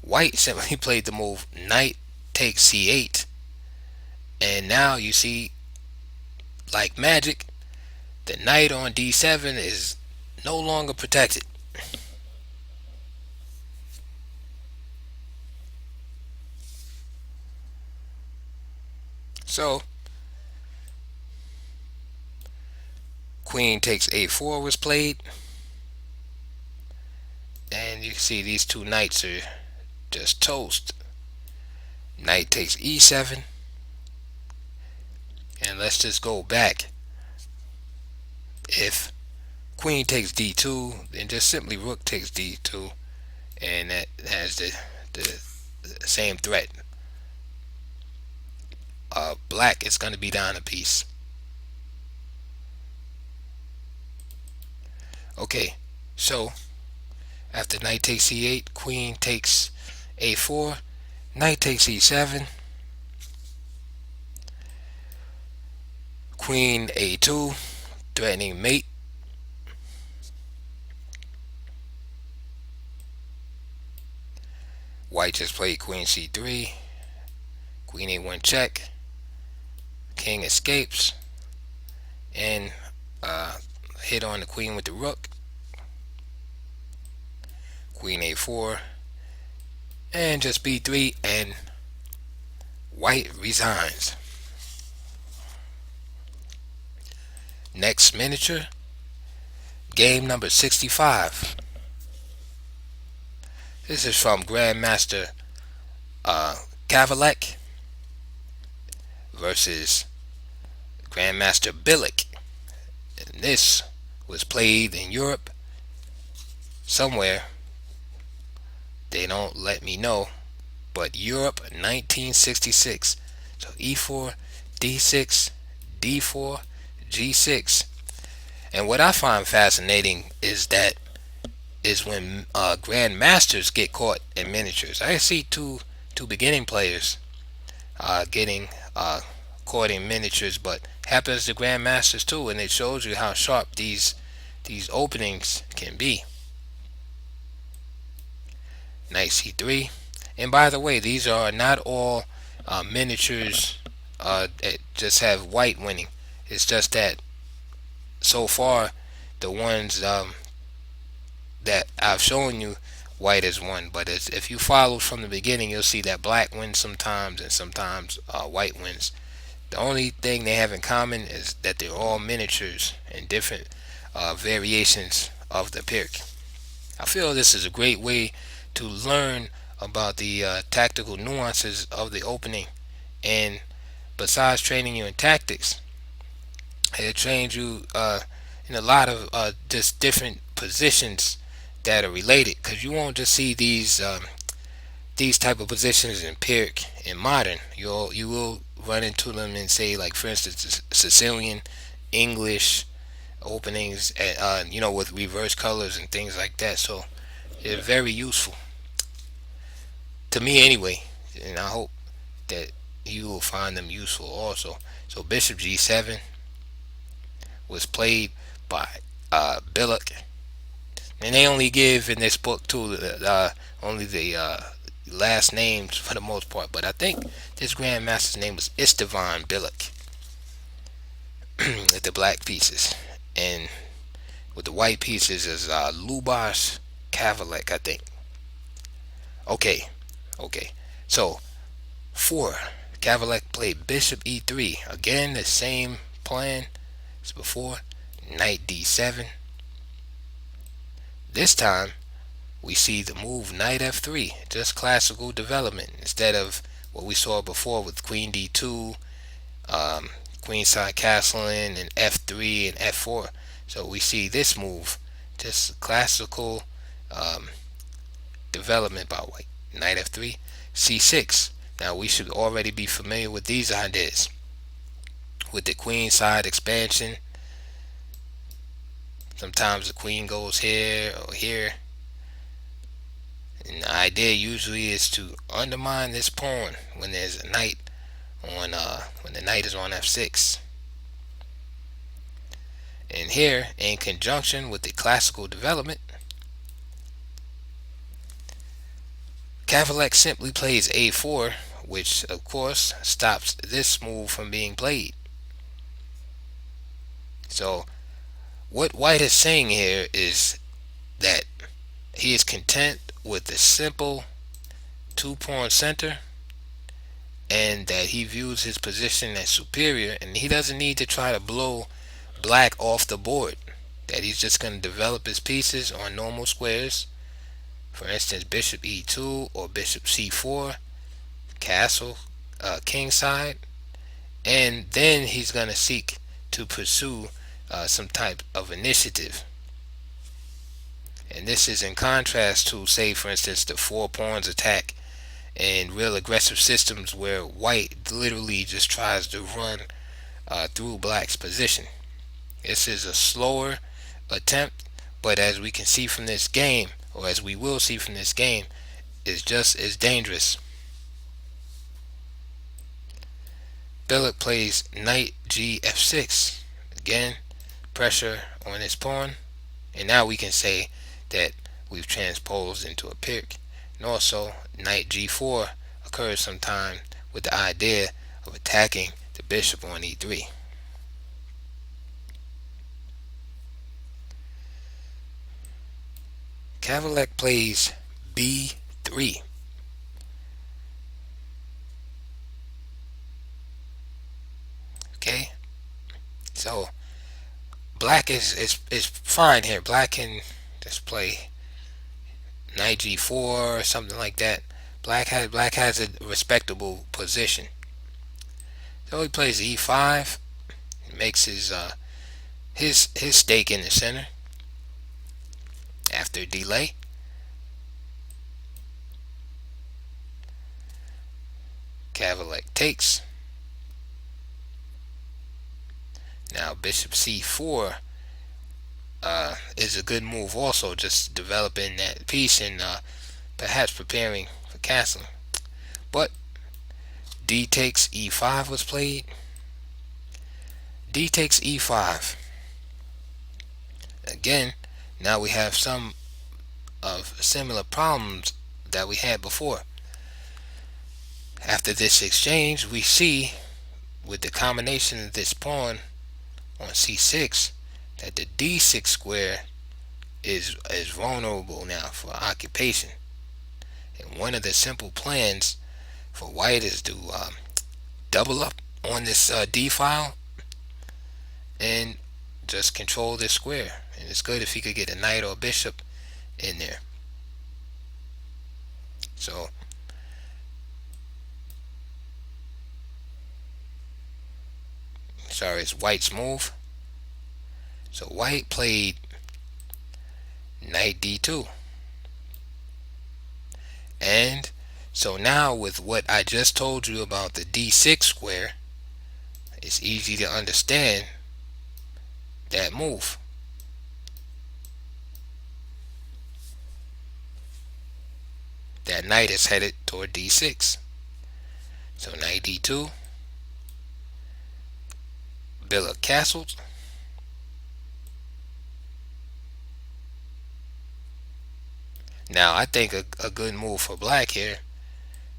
White simply played the move knight takes c8, and now you see, like magic, the knight on d7 is no longer protected. So queen takes a4 was played, and you can see these two knights are just toast. Knight takes e7, and let's just go back. If queen takes d2, then just simply rook takes d2, and that has the same threat. Black is going to be down a piece. Okay, so after knight takes c8, queen takes a4, knight takes e7, queen a2, threatening mate, White just played queen c3, queen a1 check, king escapes, and hit on the queen with the rook, queen a4, and just b3, and white resigns. Next miniature, game number 65. This is from Grandmaster Kavalek versus Grandmaster Bilic. And this was played in Europe somewhere. They don't let me know, but Europe 1966. So e4, d6, d4, g6. And what I find fascinating is when grandmasters get caught in miniatures. I see two beginning players getting caught in miniatures, but happens to grandmasters too, and it shows you how sharp these openings can be. Knight c3. And by the way, these are not all miniatures that just have white winning. It's just that so far the ones that I've shown you, white has won. But if you follow from the beginning, you'll see that black wins sometimes and sometimes white wins. The only thing they have in common is that they're all miniatures and different variations of the Pirc. I feel this is a great way to learn about the tactical nuances of the opening, and besides training you in tactics, it trains you in a lot of just different positions that are related, because you won't just see these type of positions in Pirc in modern. You will run into them in, say, like for instance, Sicilian, English openings, with reverse colors and things like that. So they're very useful to me anyway, and I hope that you will find them useful also. So bishop g7 was played by Bilic, and they only give in this book too only the last names for the most part, but I think this grandmaster's name was Istvan Bilic with the black pieces, and with the white pieces is Lubos Kavalek, I think. Okay, so 4, Kavalek played bishop e3, again the same plan as before, knight d7. This time we see the move knight f3, just classical development, instead of what we saw before with queen d2, queenside castling, and f3 and f4. So we see this move, just classical development by white. Knight f3, c6. Now we should already be familiar with these ideas, with the queenside expansion. Sometimes the queen goes here or here, and the idea usually is to undermine this pawn when there's a knight on when the knight is on f6. And here, in conjunction with the classical development, Kavalek simply plays a4, which of course stops this move from being played. So what white is saying here is that he is content with the simple two-pawn center, and that he views his position as superior, and he doesn't need to try to blow black off the board, that he's just going to develop his pieces on normal squares. For instance, bishop e2 or bishop c4, castle, king side, and then he's going to seek to pursue some type of initiative. And this is in contrast to, say, for instance, the 4 pawns attack and real aggressive systems where white literally just tries to run through black's position. This is a slower attempt, but as we can see from this game, or as we will see from this game, is just as dangerous. Bilic plays knight gf6. Again, pressure on his pawn, and now we can say that we've transposed into a Pirc. And also, knight g4 occurs sometime with the idea of attacking the bishop on e3. Cavalier plays b3. Okay, so black is fine here. Black can just play knight g4 or something like that. Black has a respectable position. So he plays e5, makes his stake in the center. After delay, Cavalier takes. Now bishop c4 is a good move also, just developing that piece and perhaps preparing for castling. But d takes e5 was played. D takes e5. Again, now we have some of similar problems that we had before. After this exchange, we see with the combination of this pawn on c6 that the d6 square is vulnerable now for occupation. And one of the simple plans for white is to double up on this d file and just control this square. And it's good if he could get a knight or a bishop in there. So sorry, it's white's move. So white played knight d2. And so now with what I just told you about the d6 square, it's easy to understand that move. That knight is headed toward d6. So knight d2, Bill castled. Now I think a good move for black here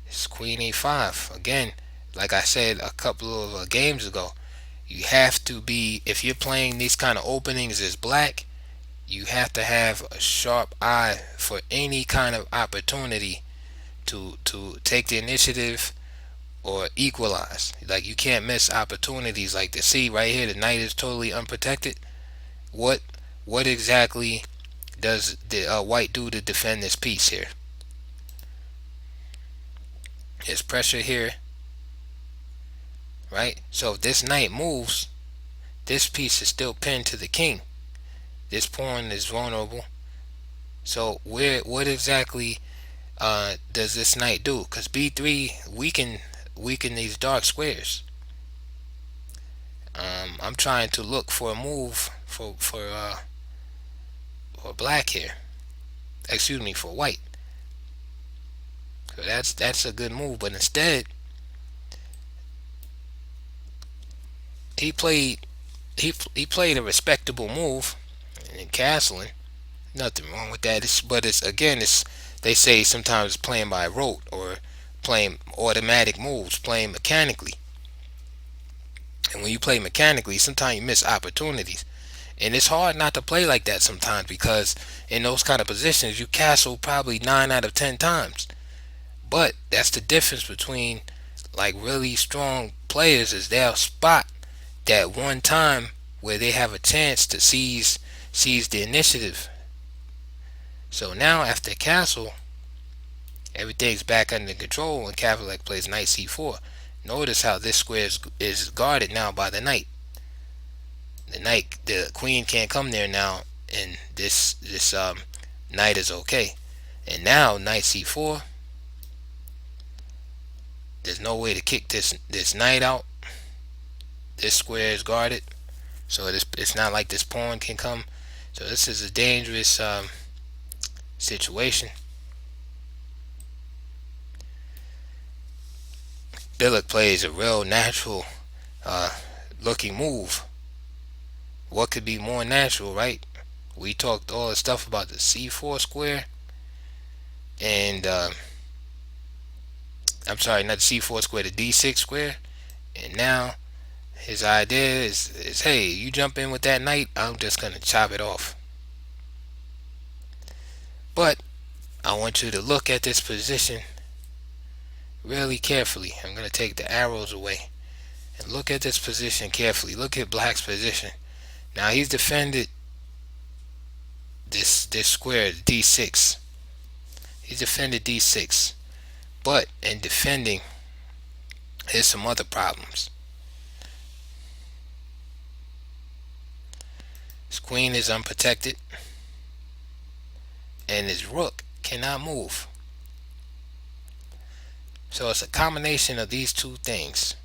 is queen a5. Again, like I said a couple of games ago, you have to be, if you're playing these kind of openings as black, you have to have a sharp eye for any kind of opportunity to take the initiative or equalize. Like you can't miss opportunities like this. See right here, the knight is totally unprotected. What exactly does the white do to defend this piece here? There's pressure here, right? So if this knight moves, this piece is still pinned to the king. This pawn is vulnerable. So what exactly does this knight do? Because b3 weaken these dark squares. I'm trying to look for a move for black here. Excuse me, for white. So that's a good move, but instead he played a respectable move in castling. Nothing wrong with that. It's they say sometimes it's playing by rote or playing automatic moves, playing mechanically. And when you play mechanically, sometimes you miss opportunities. And it's hard not to play like that sometimes, because in those kind of positions you castle probably 9 out of 10 times. But that's the difference between like really strong players, is they'll spot that one time where they have a chance to seize the initiative. So now after castle, everything's back under control when Cavalier plays knight c4. Notice how this square is guarded now by the knight. The queen can't come there now, and this knight is okay. And now knight c4. There's no way to kick this knight out. This square is guarded, so it's not like this pawn can come. So this is a dangerous situation. Billick plays a real natural looking move. What could be more natural, right? We talked all the stuff about the c4 square. and I'm sorry, not the c4 square, the d6 square. And now his idea is hey, you jump in with that knight, I'm just gonna chop it off. But I want you to look at this position really carefully. I'm gonna take the arrows away and look at this position carefully. Look at black's position. Now he's defended this square, d6. He's defended d6, but in defending, here's some other problems. His queen is unprotected, and his rook cannot move. So it's a combination of these two things.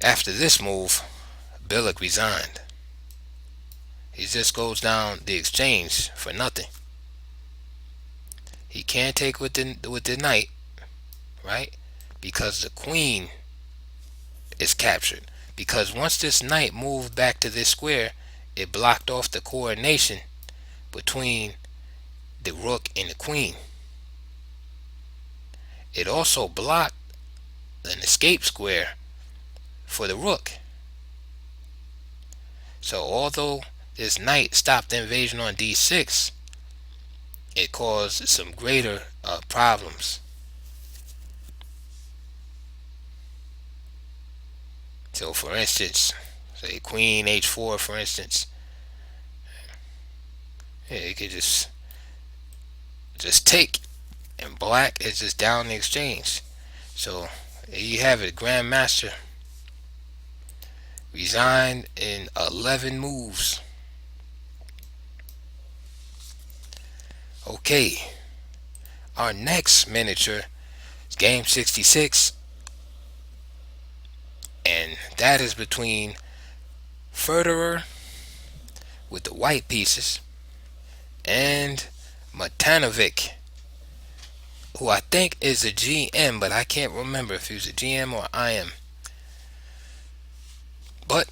After this move, Billick resigned. He just goes down the exchange for nothing. He can't take with the knight, right? Because the queen is captured. Because once this knight moved back to this square, it blocked off the coordination between the rook and the queen. It also blocked an escape square for the rook. So although this knight stopped the invasion on d6, it caused some greater problems. So for instance, say queen h4, for instance, it could just take, and black is just down the exchange. So there you have it. Grandmaster resigned in 11 moves. Okay, our next miniature is game 66, and that is between Federer with the white pieces and Matanovic, who I think is a GM, but I can't remember if he was a GM or IM. But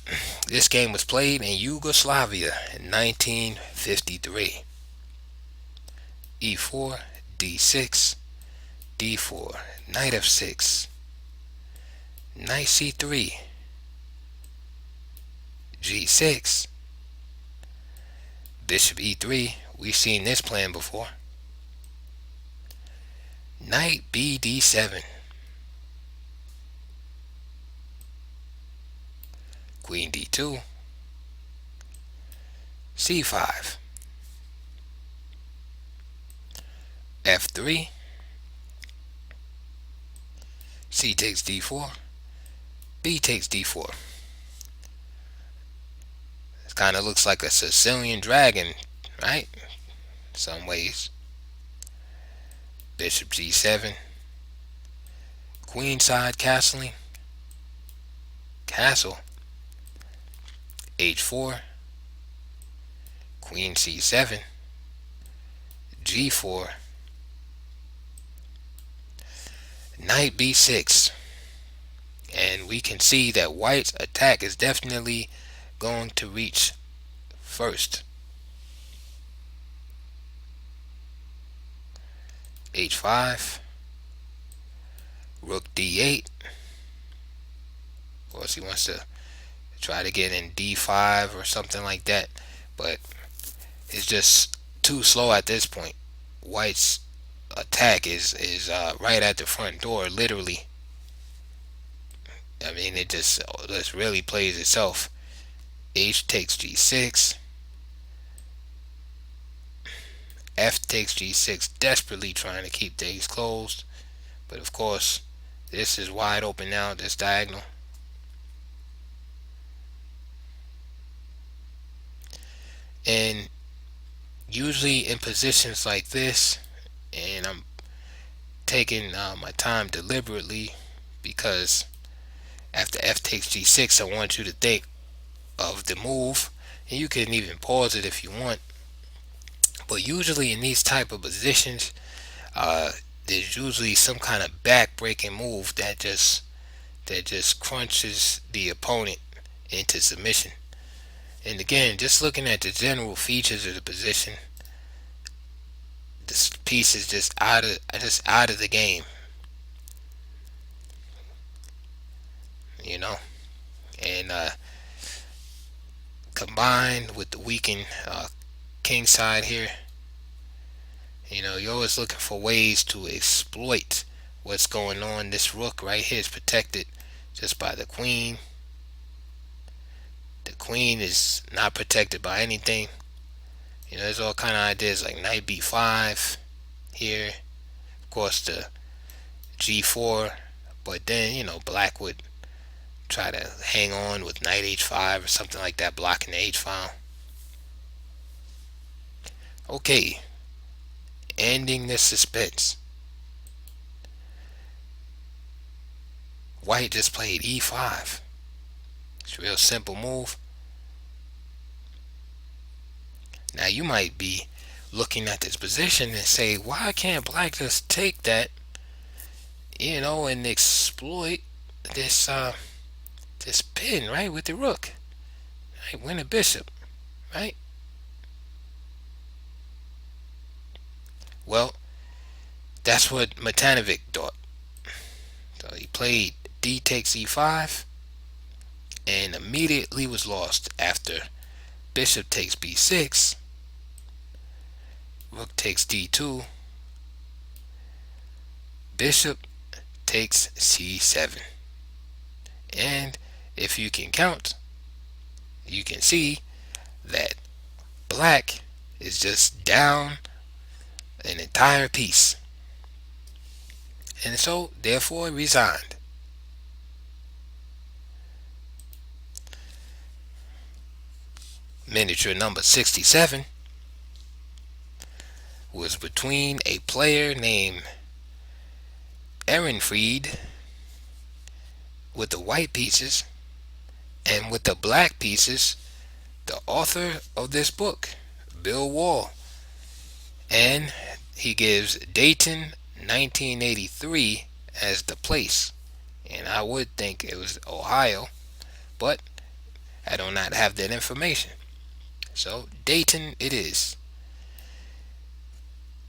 this game was played in Yugoslavia in 1953. E4, D6, D4, knight F6, knight C3, G6, bishop E3. We've seen this plan before. Knight BD7, queen D2, C5, F3, C takes D4, B takes D4. It kind of looks like a Sicilian dragon, right? In some ways. Bishop G7, queenside castling, castle, H4, queen C7, G4, knight B6, and we can see that white's attack is definitely going to reach first. H5, rook D8. Of course, he wants to try to get in D5 or something like that, but it's just too slow at this point. White's attack is right at the front door, literally. I mean, it just really plays itself. H takes G6, F takes G6, desperately trying to keep things closed, but of course this is wide open now, this diagonal. And usually in positions like this, and I'm taking my time deliberately, because after F takes G6 I want you to think of the move, and you can even pause it if you want. But usually in these type of positions, there's usually some kind of back-breaking move that just crunches the opponent into submission. And again, just looking at the general features of the position, this piece is just out of the game, you know. And combined with the weakened king side here, you're always looking for ways to exploit what's going on. This rook right here is protected just by the queen. The queen is not protected by anything. There's all kind of ideas like knight b5 here. Of course, the g4, but then black would try to hang on with knight h5 or something like that, blocking the h file. Okay, ending this suspense. White just played e5. It's a real simple move. Now you might be looking at this position and say, why can't black just take that, and exploit this this pin, right, with the rook, right, win a bishop, right? Well, that's what Matanovic thought. So he played d takes e5 and immediately was lost after bishop takes b6, rook takes d2, bishop takes c7. And if you can count, you can see that black is just down an entire piece, and so therefore resigned. Miniature number 67 was between a player named Ehrenfried with the white pieces and with the black pieces, the author of this book, Bill Wall. And he gives Dayton 1983 as the place, and I would think it was Ohio, but I do not have that information. So Dayton it is.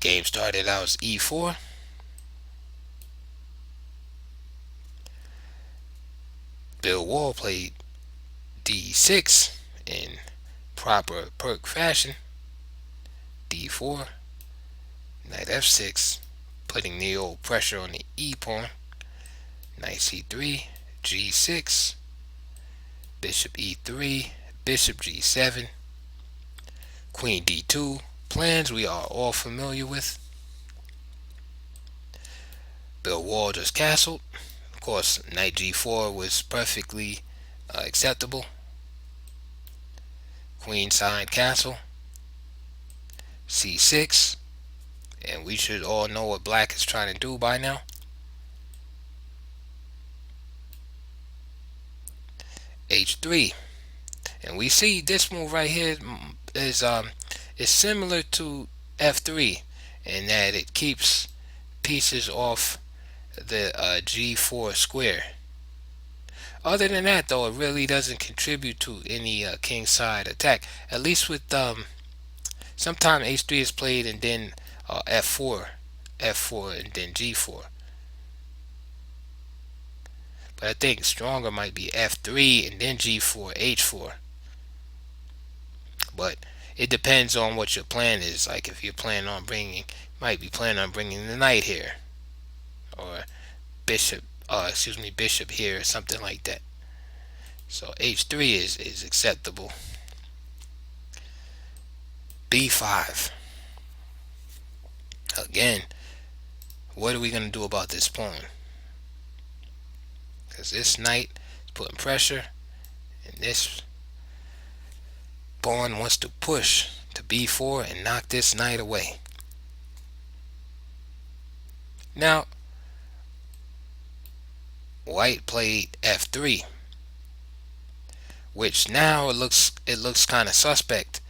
Game started out as e4. Bill Wall played d6 in proper Pirc fashion. d4, knight f6, putting the old pressure on the e pawn. Knight c3, g6, bishop e3, bishop g7, queen d2. Plans we are all familiar with. Bill Wall just castled. Of course, knight g4 was perfectly acceptable. Queen side castle, c6, and we should all know what black is trying to do by now. h3, and we see this move right here is similar to f3 in that it keeps pieces off the g4 square. Other than that, though, it really doesn't contribute to any king side attack. At least with sometimes h3 is played and then f4 and then g4. But I think stronger might be f3 and then g4, h4. But it depends on what your plan is. Like if you're planning on might be planning on bringing the knight here, or bishop, bishop here, or something like that. So h3 is acceptable. b5. Again, what are we going to do about this pawn? Because this knight is putting pressure, and this pawn wants to push to b4 and knock this knight away. Now, white played f3, which now it looks kind of suspect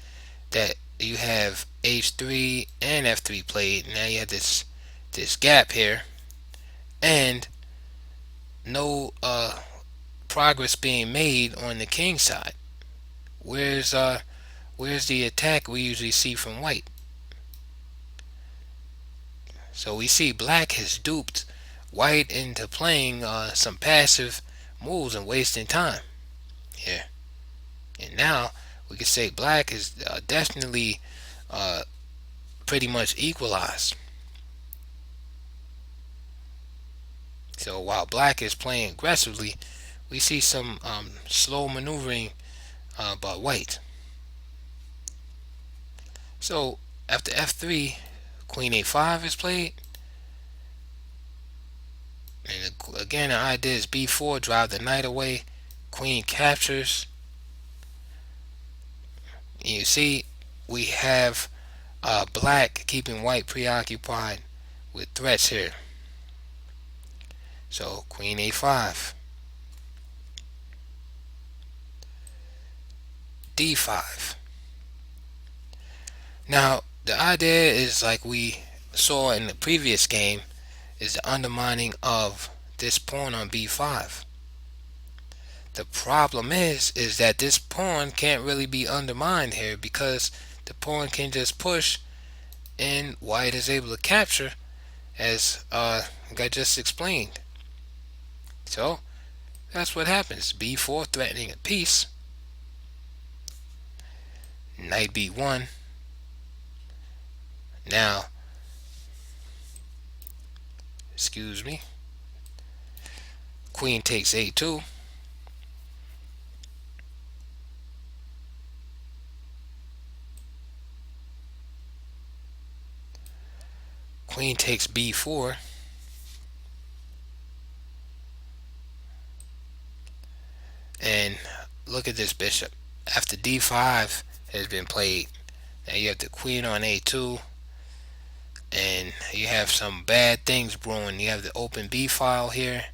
that you have h3 and f3 played. Now you have this gap here, and no progress being made on the king side. where's the attack we usually see from white? So we see black has duped white into playing some passive moves and wasting time here. And now we can say black is definitely pretty much equalized. So while black is playing aggressively, we see some slow maneuvering by white. So after f3, queen a5 is played. And again, the idea is b4, drive the knight away. Queen captures. And you see, we have black keeping white preoccupied with threats here. So queen a5, d5. Now the idea is, like we saw in the previous game, is the undermining of this pawn on b5. The problem is that this pawn can't really be undermined here, because the pawn can just push and white is able to capture, as I just explained. So that's what happens. b4 threatening a piece. Knight b1. Now, excuse me, queen takes a2. Queen takes b4. And look at this bishop. After d5 has been played, now you have the queen on a2, and you have some bad things brewing. You have the open b file here,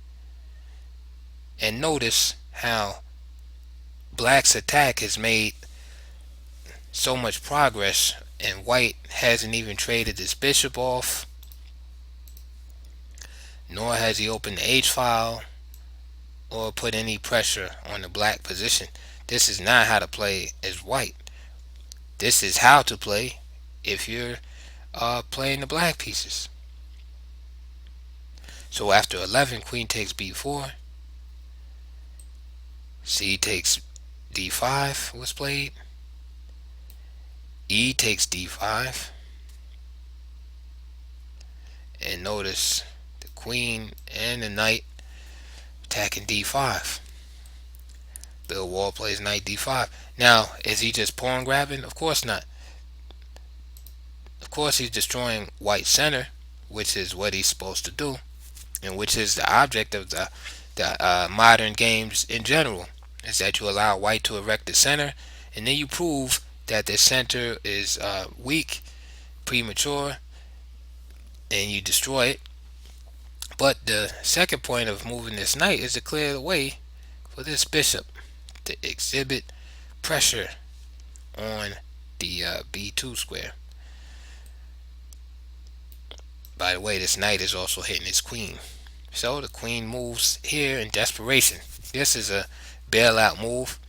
and notice how black's attack has made so much progress, and white hasn't even traded this bishop off, nor has he opened the h file or put any pressure on the black position. This is not how to play as white. This is how to play if you're playing the black pieces. So after 11, queen takes b4. C takes d5 was played. E takes d5. And notice the queen and the knight attacking d5. Bill Wall plays knight d5. Now, is he just pawn grabbing? Of course not. Of course he's destroying white center, which is what he's supposed to do, and which is the object of the modern games in general, is that you allow white to erect the center, and then you prove that the center is weak, premature, and you destroy it. But the second point of moving this knight is to clear the way for this bishop to exhibit pressure on the b2 square. By the way, this knight is also hitting his queen. So the queen moves here in desperation. This is a bailout move,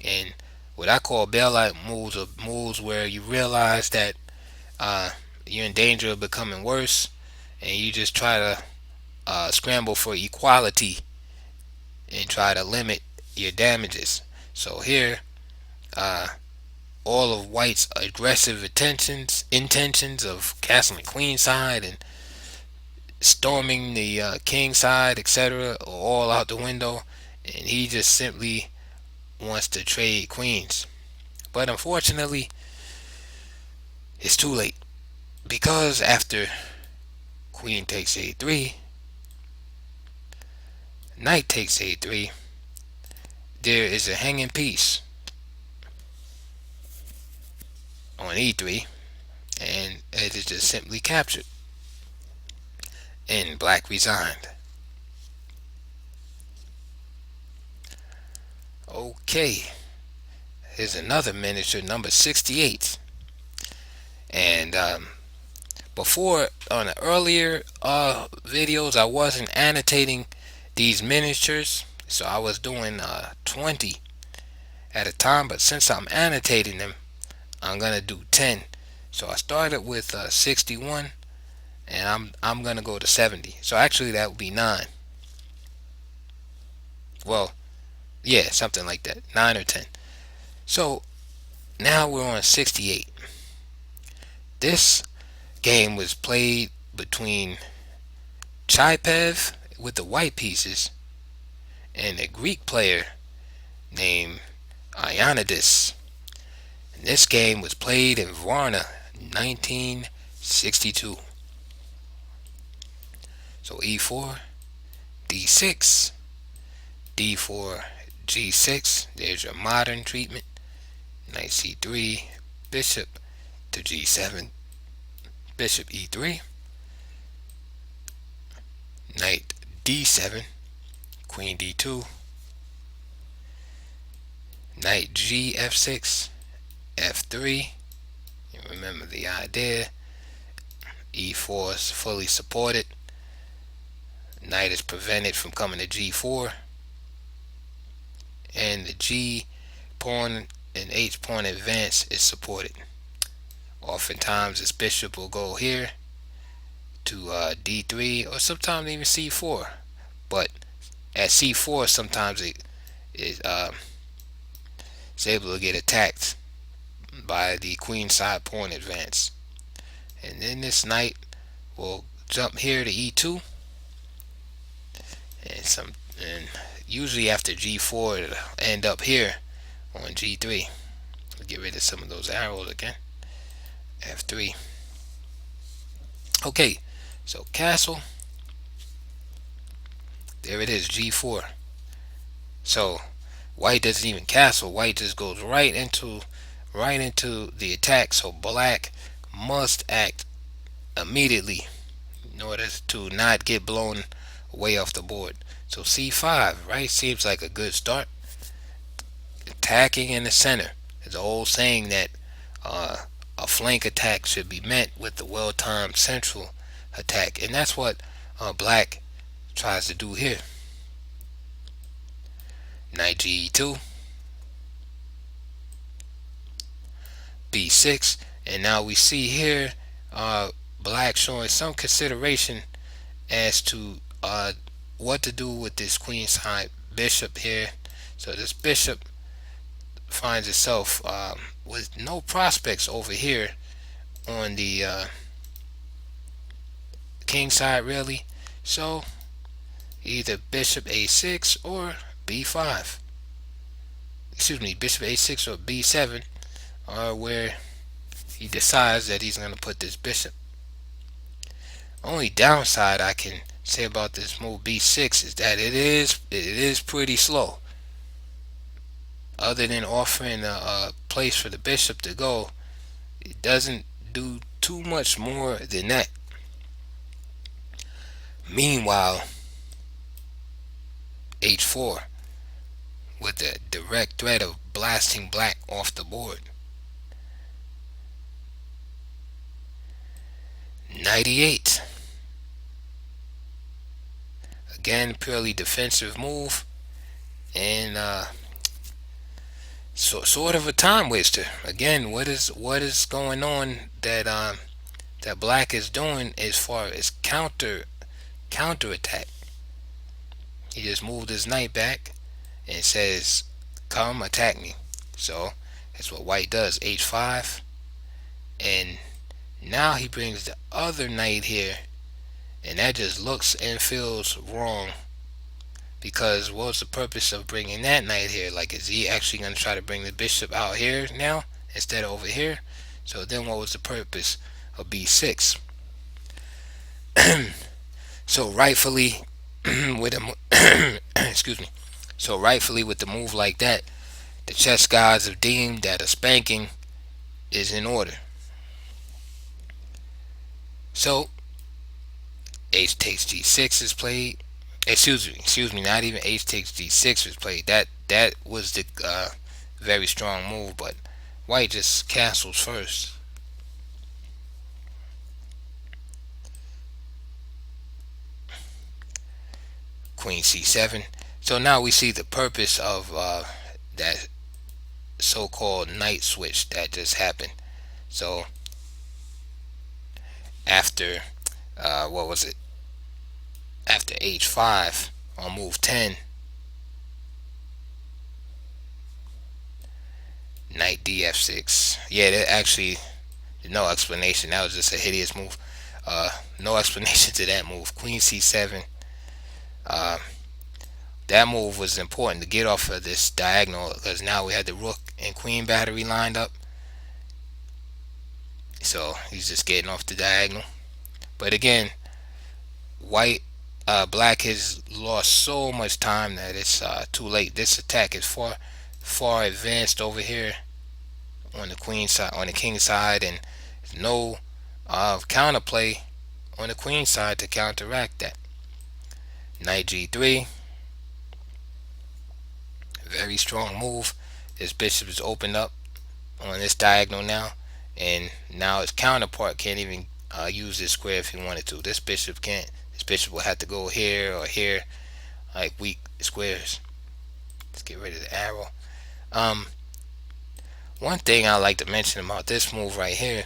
and what I call bailout moves are moves where you realize that you're in danger of becoming worse, and you just try to scramble for equality and try to limit your damages. So here, all of white's aggressive intentions of castling queen side and storming the king side, etc., are all out the window, and he just simply wants to trade queens. But unfortunately, it's too late, because after queen takes a3, knight takes a3, there is a hanging piece on e3, and it is just simply captured, and black resigned. Okay, here's another miniature, number 68. And before, on the earlier videos, I wasn't annotating these miniatures, so I was doing 20 at a time, but since I'm annotating them, I'm gonna do 10. So I started with 61, and I'm gonna go to 70. So actually that would be 9. Well, yeah, something like that, 9 or 10. So now we're on 68. This game was played between Chipev with the white pieces and a Greek player named Ioannidis. And this game was played in Varna, 1962. So e4, d6, d4, g6. There's your modern treatment. Knight c3, bishop to g7, bishop e3, knight d7, queen d2, knight g f6, f3. You remember the idea. e4 is fully supported. Knight is prevented from coming to g4, and the g pawn and h pawn advance is supported. Oftentimes this bishop will go here to d3, or sometimes even c4, but at c4 sometimes it's able to get attacked by the queen side pawn advance. And then this knight will jump here to e2, and usually after g4 it'll end up here on g3. We'll get rid of some of those arrows again. f3. Okay, so castle. There it is, g4. So white doesn't even castle. White just goes right into the attack. So black must act immediately in order to not get blown away off the board. So c5, right, seems like a good start. Attacking in the center. There's an old saying that a flank attack should be met with the well-timed central attack, and that's what black tries to do here. Knight g2, b6, and now we see here black showing some consideration as to what to do with this queen side bishop here. So this bishop finds itself with no prospects over here on the king side, really. So either bishop a6 or b5, excuse me, bishop a6 or b7 are where he decides that he's going to put this bishop. Only downside I can say about this move b6 is that it is pretty slow. Other than offering a place for the bishop to go, it doesn't do too much more than that. Meanwhile, h4, with the direct threat of blasting black off the board. Knight e8. Again, purely defensive move, and so sort of a time waster. Again, what is going on that that black is doing as far as counter attack? He just moved his knight back and says, "Come attack me." So that's what white does. h5, and now he brings the other knight here, and that just looks and feels wrong, because what's the purpose of bringing that knight here? Like, is he actually going to try to bring the bishop out here now instead of over here? So then what was the purpose of b6? So rightfully with a excuse me, so rightfully with the move like that, the chess gods have deemed that a spanking is in order. So h takes g6 is played. Excuse me, not even h takes g6 was played. That was the very strong move, but white just castles first. Queen c7. So now we see the purpose of that so-called night switch that just happened. So after what was it? After h5 on move 10, knight df6. Yeah, that actually no explanation. That was just a hideous move. No explanation to that move. Queen c7. Uh, that move was important to get off of this diagonal because now we had the rook and queen battery lined up. So he's just getting off the diagonal. But again, black has lost so much time that it's too late. This attack is far advanced over here on the queen side, on the king side, and no counterplay on the queen side to counteract that. Knight g3, very strong move. This bishop is opened up on this diagonal now, and now his counterpart can't even use this square if he wanted to. This bishop can't. This bishop will have to go here or here, like weak squares. Let's get rid of the arrow. One thing I like to mention about this move right here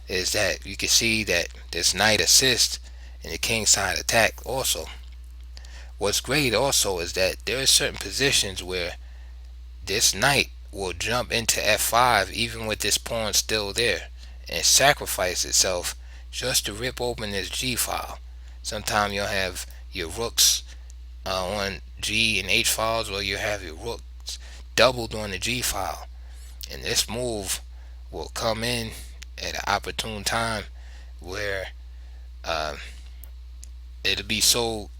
is that you can see that this knight assists in the king side attack also. What's great also is that there are certain positions where this knight will jump into f5 even with this pawn still there and sacrifice itself just to rip open this g file. Sometimes you'll have your rooks on g and h files, or you have your rooks doubled on the g file, and this move will come in at an opportune time where it'll be so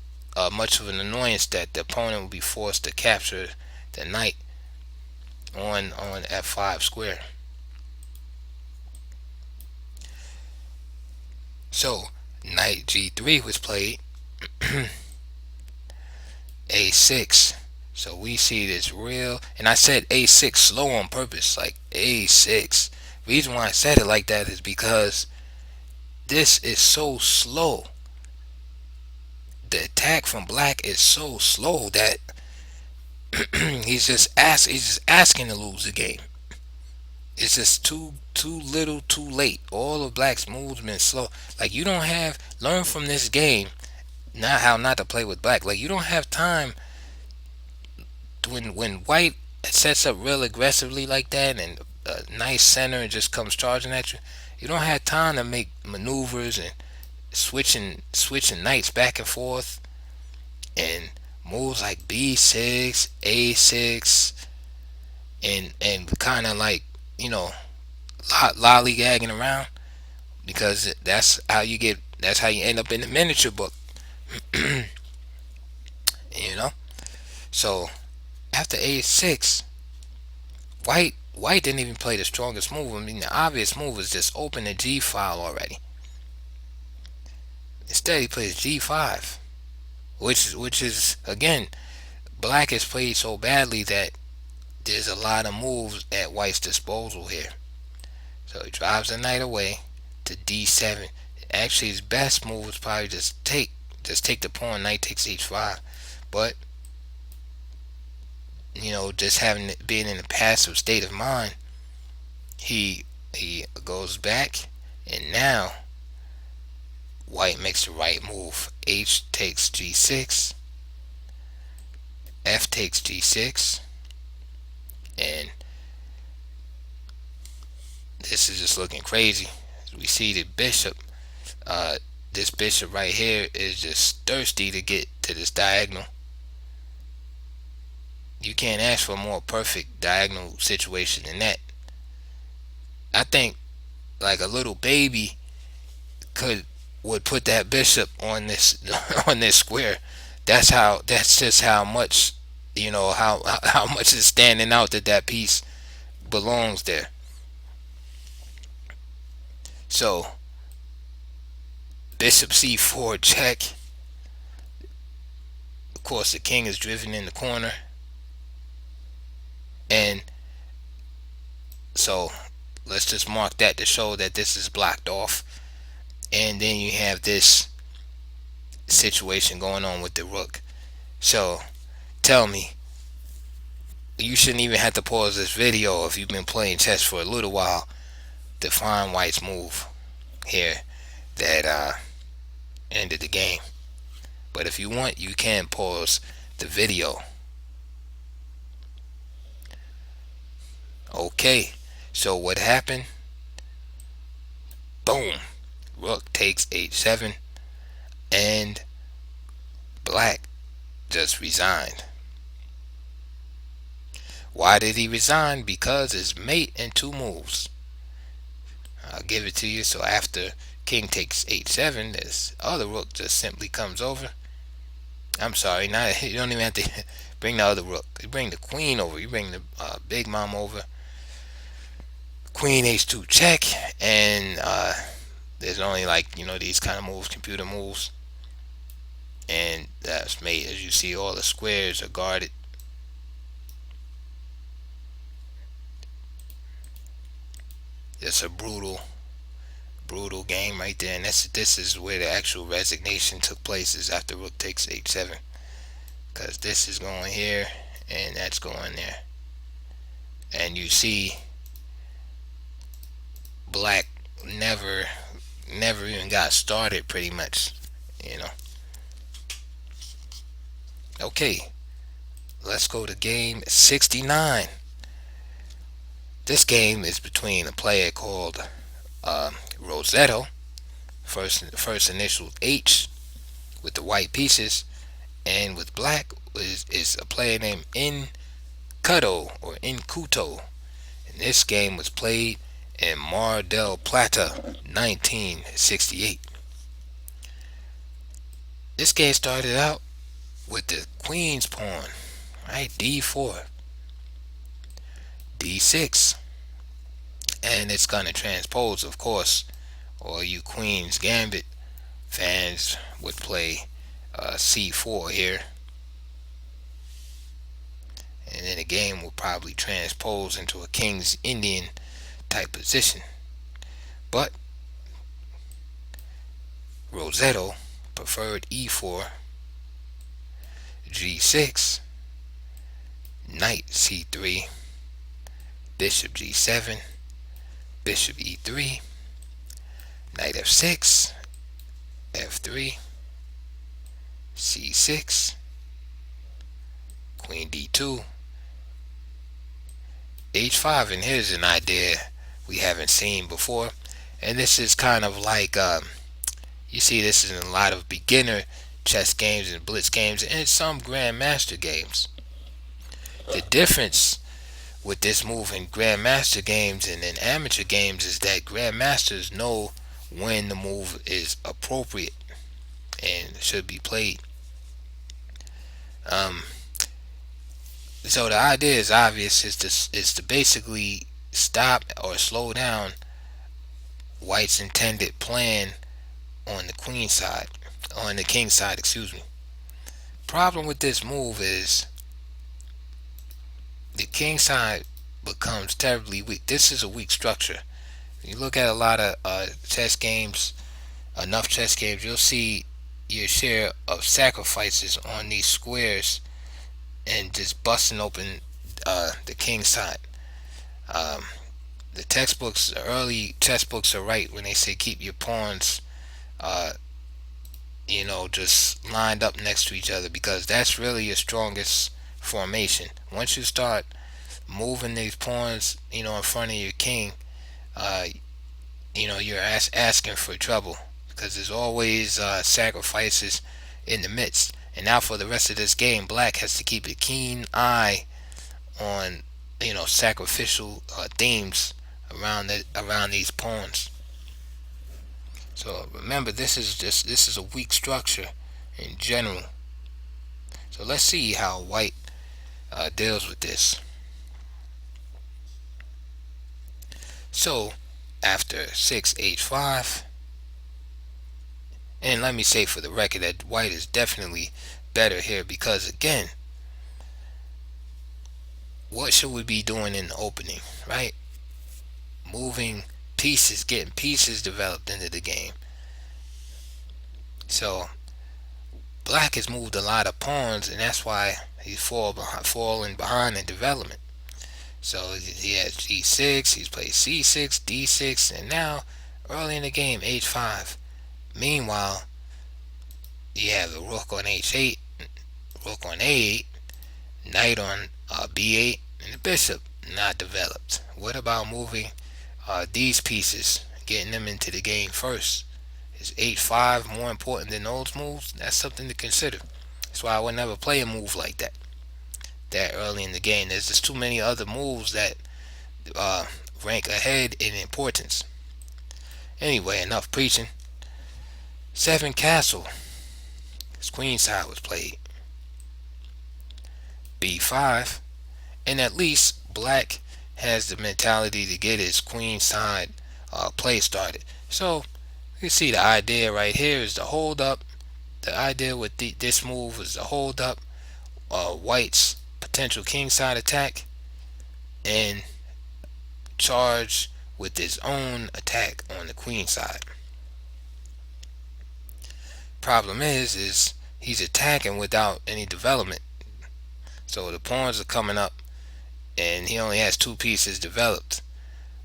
much of an annoyance that the opponent will be forced to capture the knight on f5 square. So knight g3 was played. a6. So we see this real, and I said a6 slow on purpose, like a6. The reason why I said it like that is because this is so slow. The attack from black is so slow that he's just asking to lose the game. It's just too little, too late. All of black's moves been slow. Like, you don't have, learn from this game not how not to play with black. Like, you don't have time when white sets up real aggressively like that and a nice center and just comes charging at you. You don't have time to make maneuvers and switching knights back and forth and moves like b6, a6, and kind of like, you know, lollygagging around, because that's how you end up in the miniature book. You know. So after a6, white didn't even play the strongest move. I mean, the obvious move is just open the g file already. Instead he plays g5, which is again, black has played so badly that there's a lot of moves at white's disposal here. So he drives the knight away to d7. Actually, his best move is probably just take the pawn. Knight takes h5, but you know, just being in a passive state of mind, he goes back, and now white makes the right move. H takes g6, f takes g6, and this is just looking crazy. We see the bishop. This bishop right here is just thirsty to get to this diagonal. You can't ask for a more perfect diagonal situation than that. I think like a little baby would put that bishop on this on this square. That's just how much, you know, how much is standing out that piece belongs there. So bishop c4 check. Of course, the king is driven in the corner, and so let's just mark that to show that this is blocked off. And then you have this situation going on with the rook. So tell me, You shouldn't even have to pause this video if you've been playing chess for a little while to find white's move here that ended the game. But if you want, you can pause the video. Okay, so what happened? Boom, rook takes h7, and black just resigned. Why did he resign? Because his mate in 2 moves. I'll give it to you. So after king takes h7, this other rook just simply comes over. I'm sorry, not, you don't even have to bring the other rook. You bring the queen over. You bring the big mom over. Queen h2 check, and there's only, like, these kind of moves, computer moves, and that's made. As you see, all the squares are guarded. It's a brutal game right there, and this is where the actual resignation took place, is after rook takes h7, because this is going here and that's going there, and you see black never even got started, pretty much. Okay, let's go to game 69. This game is between a player called Rossetto, first initial H with the white pieces, and with black is a player named Incuto or Incuto. And this game was played in Mar del Plata, 1968. This game started out with the queen's pawn, right? d4, d6, and it's gonna transpose, of course. All you Queen's Gambit fans would play c4 here, and then the game will probably transpose into a King's Indian type position. But Rossetto preferred e4, g6, knight c3, bishop g7, bishop e3, knight f6, f3, c6, queen d2, h5. And here's an idea we haven't seen before, and this is kind of like you see this in a lot of beginner chess games and blitz games and some grandmaster games. The difference with this move in grandmaster games and in amateur games is that grandmasters know when the move is appropriate and should be played. So the idea is obvious, is to basically stop or slow down white's intended plan on the queen side, on the king side, excuse me. Problem with this move is the king side becomes terribly weak. This is a weak structure. You look at a lot of chess games, enough chess games, you'll see your share of sacrifices on these squares and just busting open the king side. The textbooks, the early chess books, are right when they say keep your pawns just lined up next to each other, because that's really your strongest formation. Once you start moving these pawns in front of your king, you're asking for trouble, because there's always sacrifices in the midst. And now for the rest of this game, black has to keep a keen eye on sacrificial themes around these pawns. So remember, this is a weak structure in general. So let's see how white deals with this. So after 6h5, and let me say for the record that white is definitely better here, because again, what should we be doing in the opening, right? Moving pieces, getting pieces developed into the game. So black has moved a lot of pawns, and that's why he's falling behind in development. So he has g6, he's played c6, d6, and now early in the game h5. Meanwhile, you have the rook on h8, rook on a8, knight on b8, and the bishop not developed. What about moving these pieces, getting them into the game first? Is h5 more important than those moves? That's something to consider. That's why I would never play a move like that early in the game. There's just too many other moves that rank ahead in importance. Anyway, enough preaching. 7 castle. His queen side was played. b5, and at least black has the mentality to get his queen side play started. So you see the idea right here is the hold up. The idea with this move is the hold up white's potential king side attack and charge with his own attack on the queen side. Problem is he's attacking without any development. So the pawns are coming up and he only has 2 pieces developed,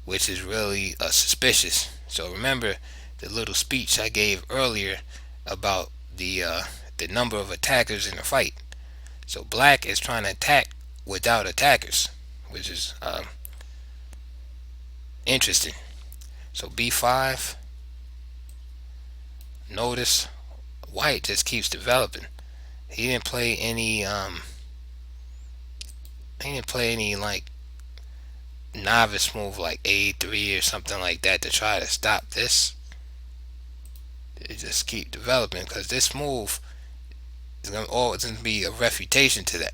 which is really suspicious. So remember the little speech I gave earlier about the number of attackers in a fight. So black is trying to attack without attackers, which is interesting. So b5. Notice white just keeps developing. He didn't play any like novice move like a3 or something like that to try to stop this. They just keep developing because this move is always going to be a refutation to that.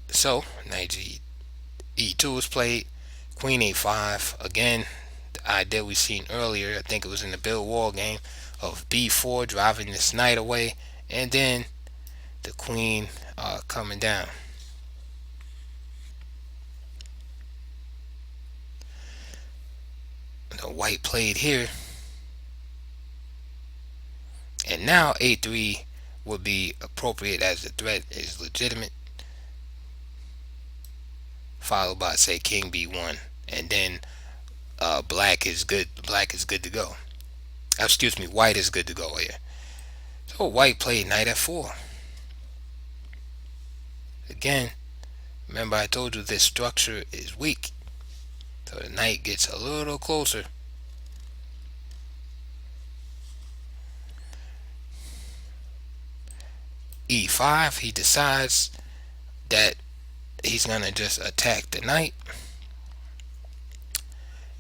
So knight e2 is played. Queen a5. Again, the idea we seen earlier, I think it was in the Bill Wall game, of b4 driving this knight away, and then the queen coming down. The white played here, and now a3 would be appropriate as the threat is legitimate, followed by say king b1, and then black is good to go. Excuse me, white is good to go here. So white played knight f4. Again, remember I told you this structure is weak, so the knight gets a little closer. e5, he decides that he's gonna just attack the knight.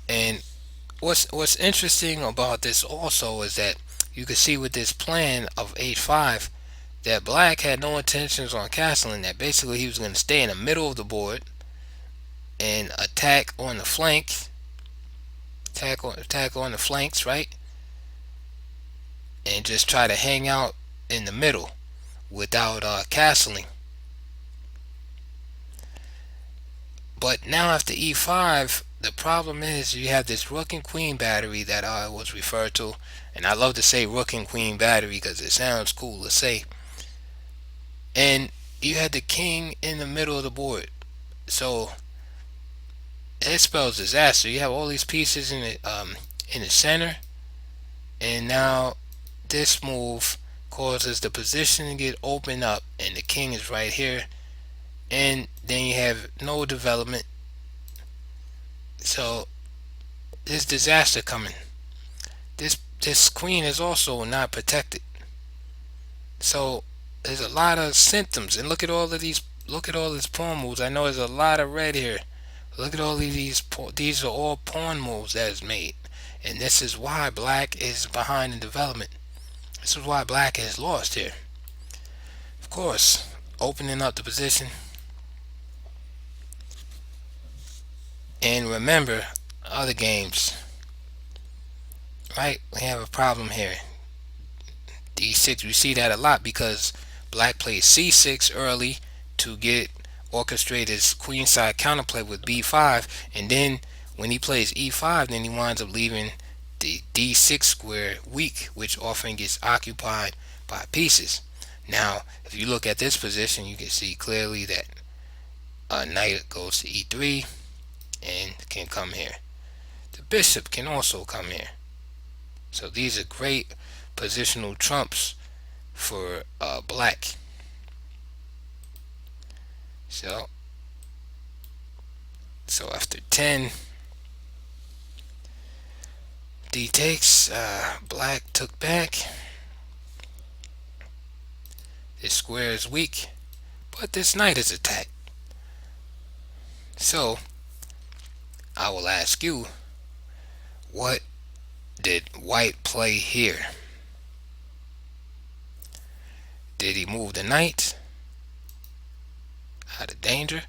And what's interesting about this also is that you can see with this plan of h5 that black had no intentions on castling, that basically he was going to stay in the middle of the board and attack on the flank, attack on the flanks, right, and just try to hang out in the middle without castling. But now after e5, the problem is you have this rook and queen battery that was referred to, and I love to say rook and queen battery because it sounds cool to say. And you had the king in the middle of the board, so it spells disaster. You have all these pieces in the center, and now this move causes the position to get opened up, and the king is right here, and then you have no development. So there's disaster coming. This queen is also not protected. So there's a lot of symptoms, and look at all these pawn moves. I know there's a lot of red here. Look at all of these are all pawn moves that is made, and this is why black is behind in development. This is why black has lost here. Of course, opening up the position. And remember other games, right? We have a problem here. d6, we see that a lot because black plays c6 early to orchestrate his queenside counterplay with b5, and then when he plays e5, then he winds up leaving the d6 square weak, which often gets occupied by pieces. Now, if you look at this position, you can see clearly that knight goes to e3 and can come here. The bishop can also come here. So these are great positional trumps for black. So after 10, d takes, black took back. This square is weak, but this knight is attacked. So I will ask you, what did white play here? Did he move the knight out of danger?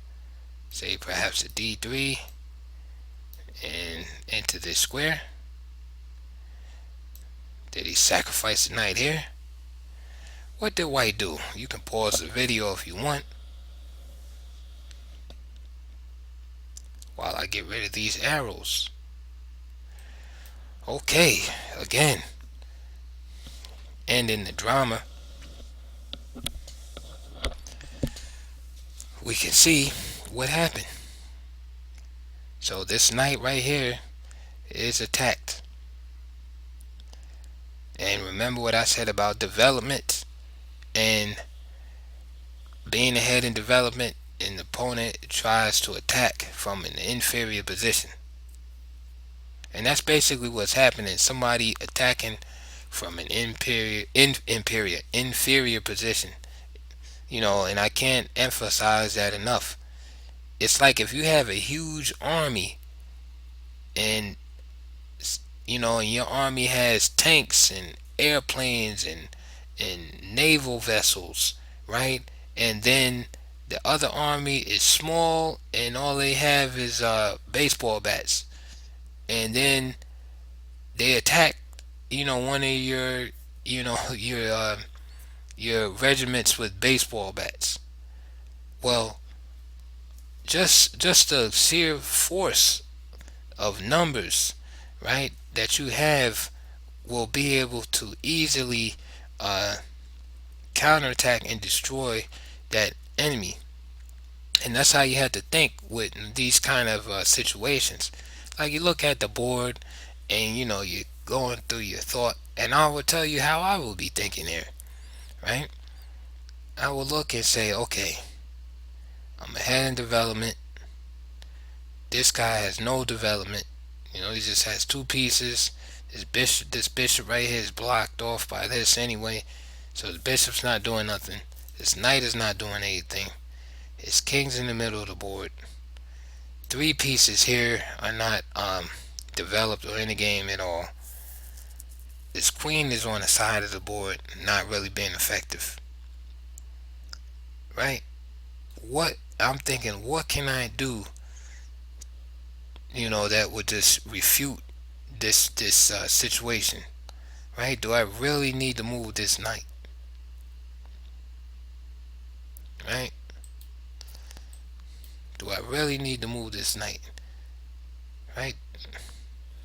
Say perhaps a d3 and into this square? Did he sacrifice the knight here? What did white do? You can pause the video if you want while I get rid of these arrows. Okay, again, ending the drama, we can see what happened. So this knight right here is attacked. And remember what I said about development and being ahead in development, and the opponent tries to attack from an inferior position. And that's basically what's happening. Somebody attacking from an inferior position. And I can't emphasize that enough. It's like if you have a huge army and and your army has tanks and airplanes and naval vessels, right? And then the other army is small and all they have is baseball bats. And then they attack, one of your your regiments with baseball bats. Well, just the sheer force of numbers, right, that you have will be able to easily counterattack and destroy that enemy. And that's how you have to think with these kind of situations. Like you look at the board and you're going through your thought, and I will tell you how I will be thinking here, right? I will look and say, okay, I'm ahead in development. This guy has no development. He just has two pieces. This bishop right here is blocked off by this anyway. So the bishop's not doing nothing. This knight is not doing anything. His king's in the middle of the board. Three pieces here are not developed or in the game at all. This queen is on the side of the board, not really being effective. Right? I'm thinking, what can I do, that would just refute this situation, right? Do I really need to move this knight, right? Do I really need to move this knight, right?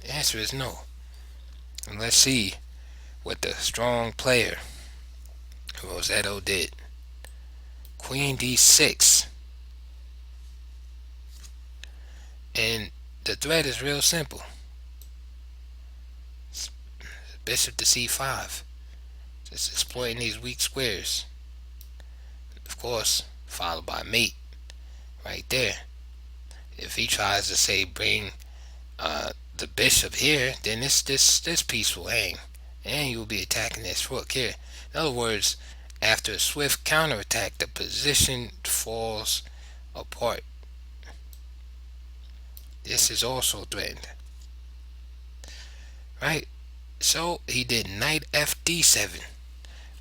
The answer is no. And let's see what the strong player Rosetto did. Queen d6, and the threat is real simple. Bishop to c5, just exploiting these weak squares. Of course, followed by mate right there. If he tries to say bring the bishop here, then this piece will hang, and you will be attacking this rook here. In other words, after a swift counterattack, the position falls apart. This is also threatened, right? So he did knight fd7,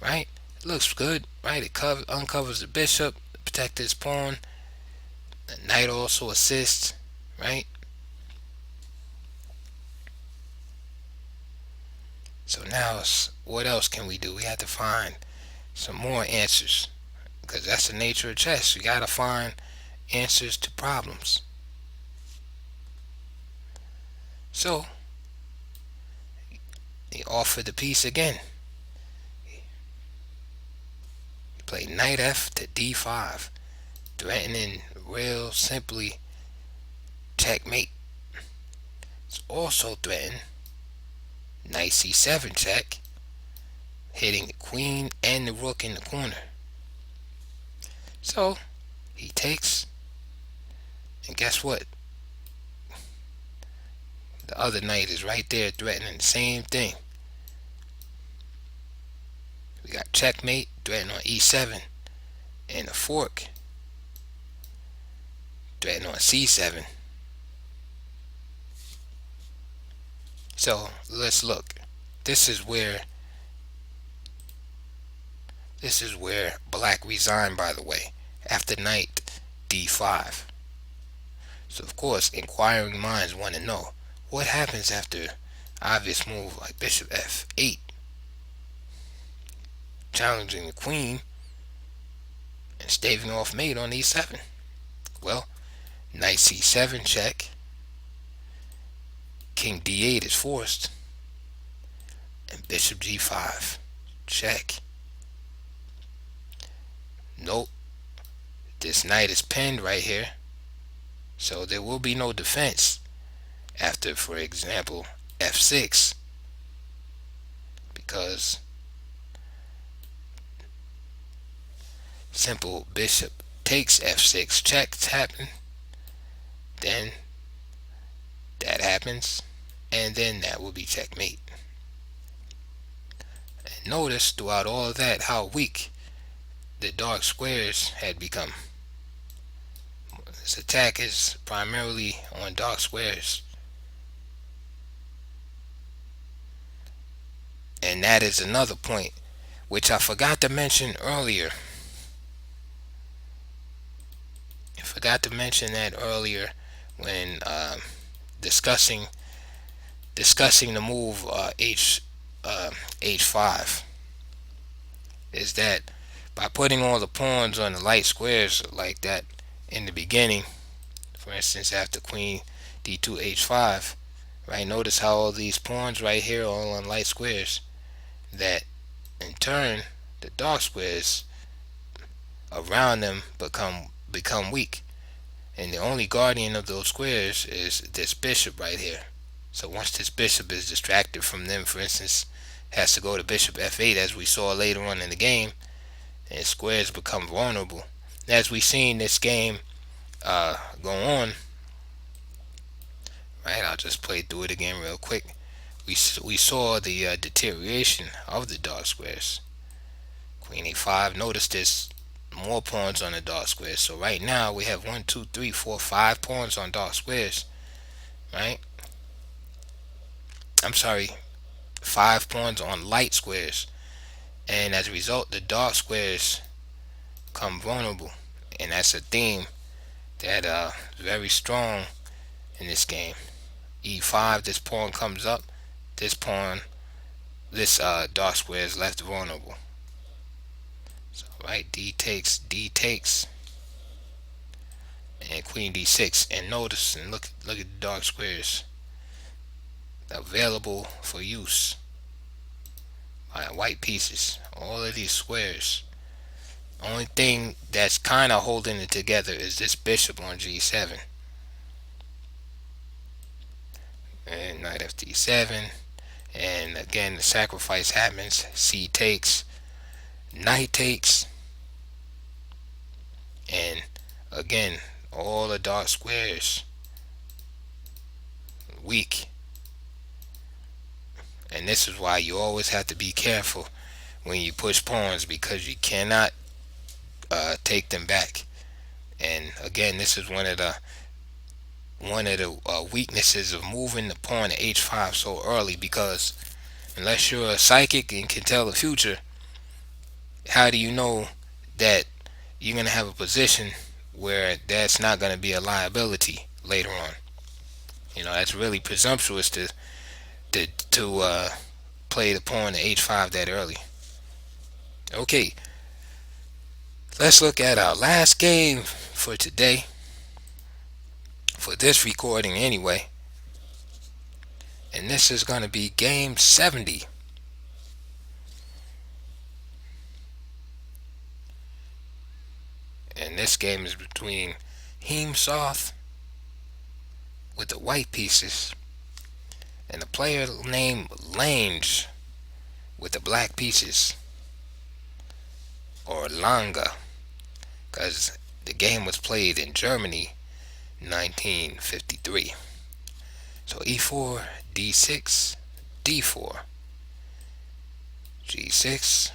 right? It looks good, right? It uncovers the bishop, protect his pawn. The knight also assists, right? So now, what else can we do? We have to find some more answers, because that's the nature of chess. You gotta find answers to problems. So He offered the piece again. He played knight f to d5, threatening real simply checkmate. It's also threatened knight c7 check, hitting the queen and the rook in the corner. So he takes, and guess what? The other knight is right there threatening the same thing. We got checkmate threatening on e7, and the fork threatening on c7. So let's look. This is where black resigned, by the way, after knight d5. So of course, inquiring minds want to know what happens after obvious move like bishop f8, challenging the queen and staving off mate on e7. Well, knight c7 check, king d8 is forced, and bishop g5 check. Nope, this knight is pinned right here, so there will be no defense after, for example, f6, because simple bishop takes f6 checks happen, then that happens, and then that will be checkmate. And notice throughout all of that how weak the dark squares had become. This attack is primarily on dark squares, and that is another point which I forgot to mention earlier. I forgot to mention that earlier when discussing the move h5, is that by putting all the pawns on the light squares like that in the beginning, for instance after queen d2 h5, right, notice how all these pawns right here are all on light squares, that in turn the dark squares around them become weak, and the only guardian of those squares is this bishop right here. So once this bishop is distracted from them, for instance, has to go to bishop f8 as we saw later on in the game, and squares become vulnerable. As we seen this game go on, right, I'll just play through it again real quick. We saw the deterioration of the dark squares. Queen a5, notice there's more pawns on the dark squares. So right now we have 1, 2, 3, 4, 5 pawns on dark squares, right? I'm sorry, 5 pawns on light squares, and as a result the dark squares come vulnerable, and that's a theme that is very strong in this game. e5, this pawn comes up, this dark square is left vulnerable. So right, d takes, and queen d6, and notice and look at the dark squares available for use by white pieces. All of these squares, only thing that's kind of holding it together is this bishop on g7, and knight f d7, and again the sacrifice happens. C takes, knight takes, and again all the dark squares weak. And this is why you always have to be careful when you push pawns, because you cannot take them back. And again, this is one of the weaknesses of moving the pawn to h5 so early, because unless you're a psychic and can tell the future, how do you know that you're going to have a position where that's not going to be a liability later on? You know, that's really presumptuous to play the pawn to h5 that early. Okay, let's look at our last game for today, for this recording anyway. And this is going to be game 70. And this game is between Heemsoth with the white pieces and a player named Lange with the black pieces, or Langa, because the game was played in Germany 1953. So e4, d6, d4, g6,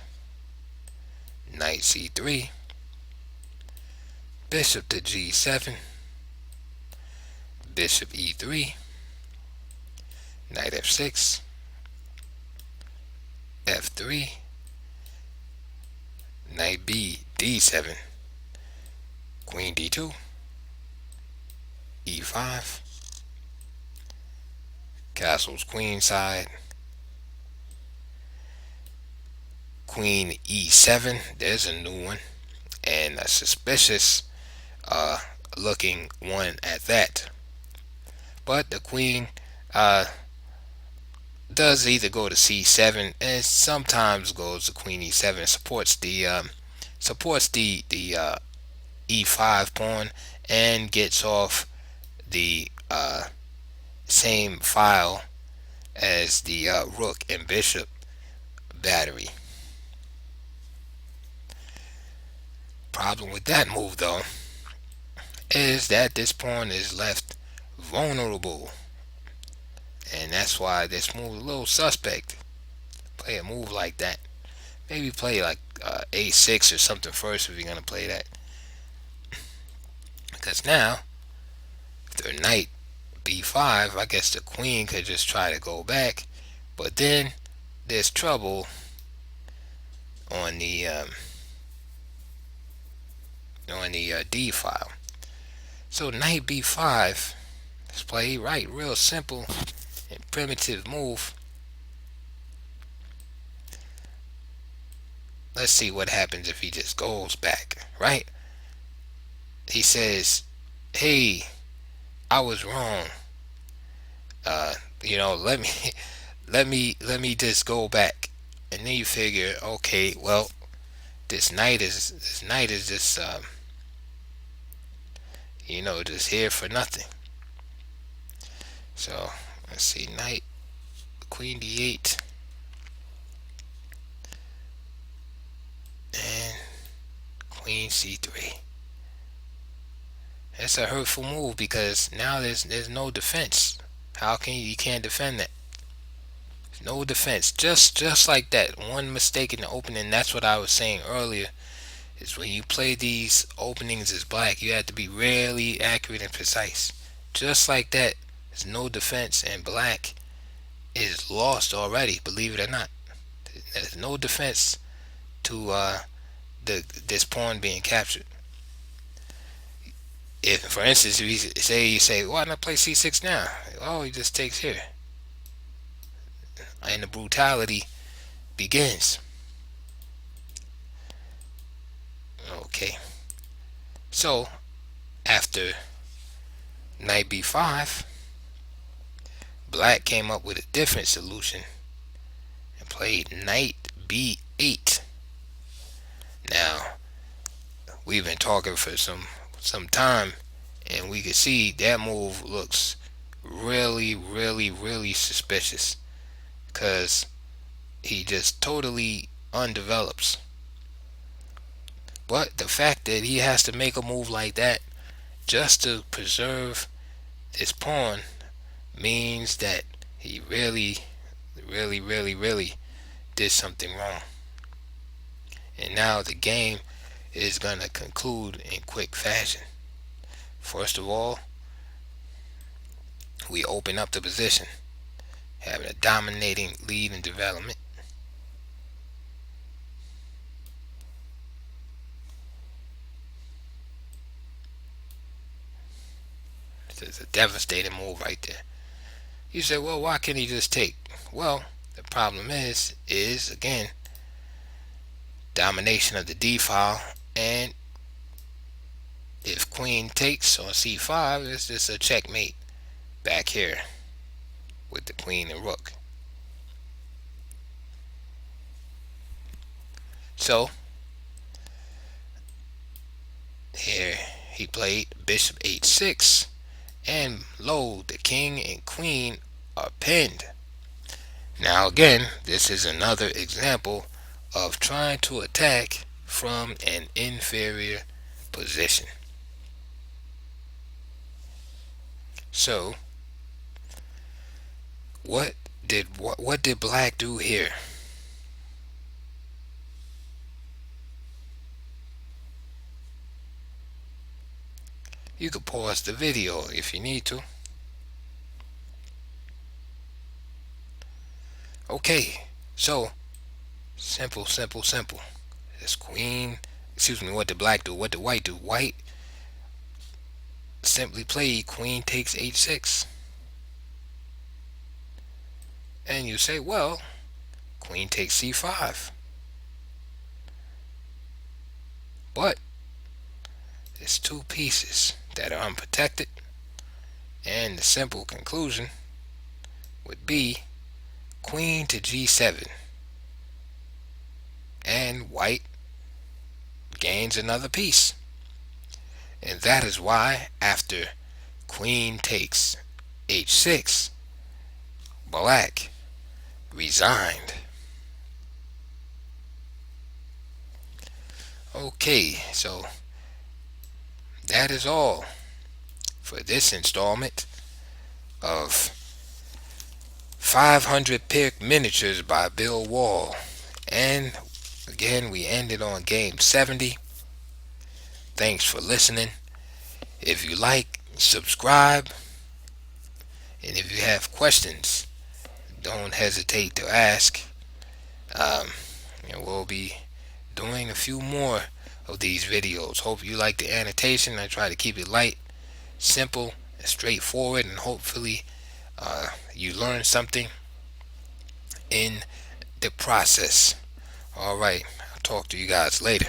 knight c3, bishop to g7, bishop e3, knight f6, f3, knight b, d7, queen d2, e5, castles queen side, queen e7. There's a new one, and a suspicious looking one at that. But the queen does either go to c7 and sometimes goes to queen e7. Supports the e5 pawn and gets off the same file as the rook and bishop battery. Problem with that move, though, is that this pawn is left vulnerable, and that's why this move is a little suspect. Play a move like that. Maybe play like a6 or something first if you're gonna play that, because now if the knight b5, I guess the queen could just try to go back, but then there's trouble on the d file. So knight b5, let's play right, real simple and primitive move. Let's see what happens if he just goes back, right? He says, hey, I was wrong. Let me let me just go back. And then you figure, okay, well, this knight is just just here for nothing. So let's see, knight, queen d8, and queen c3. That's a hurtful move because now there's no defense. How can you can't defend that? No defense. Just like that. One mistake in the opening. That's what I was saying earlier. Is when you play these openings as black, you have to be really accurate and precise. Just like that, there's no defense, and black is lost already. Believe it or not, there's no defense to this pawn being captured. If, for instance, you say, why not play c6 now? Oh, he just takes here, and the brutality begins. Okay, so after knight b5, black came up with a different solution and played knight b8. Now, we've been talking for some time, and we can see that move looks really suspicious, because he just totally undevelops. But the fact that he has to make a move like that just to preserve his pawn means that he really did something wrong. And now the game is going to conclude in quick fashion. First of all, we open up the position, having a dominating lead in development. This is a devastating move right there. You say, well, why can't he just take? Well, the problem is again, domination of the d file, and if queen takes on c5, it's just a checkmate back here with the queen and rook. So here he played bishop h6, and lo, the king and queen are pinned. Now again, this is another example of trying to attack from an inferior position. So what did black do here? You could pause the video if you need to. Okay, so simple. This queen, excuse me, what did black do? What did white do? White simply played queen takes h6. And you say, well, queen takes c5. But there's two pieces that are unprotected, and the simple conclusion would be queen to g7, and white gains another piece. And that is why after queen takes h6, black resigned. Okay, so that is all for this installment of 500 Pirc miniatures by Bill Wall. And again, we ended on game 70. Thanks for listening. If you like, subscribe. And if you have questions, don't hesitate to ask. And we'll be doing a few more of these videos. Hope you like the annotation. I try to keep it light, simple, and straightforward, and hopefully you learn something in the process. Alright, I'll talk to you guys later.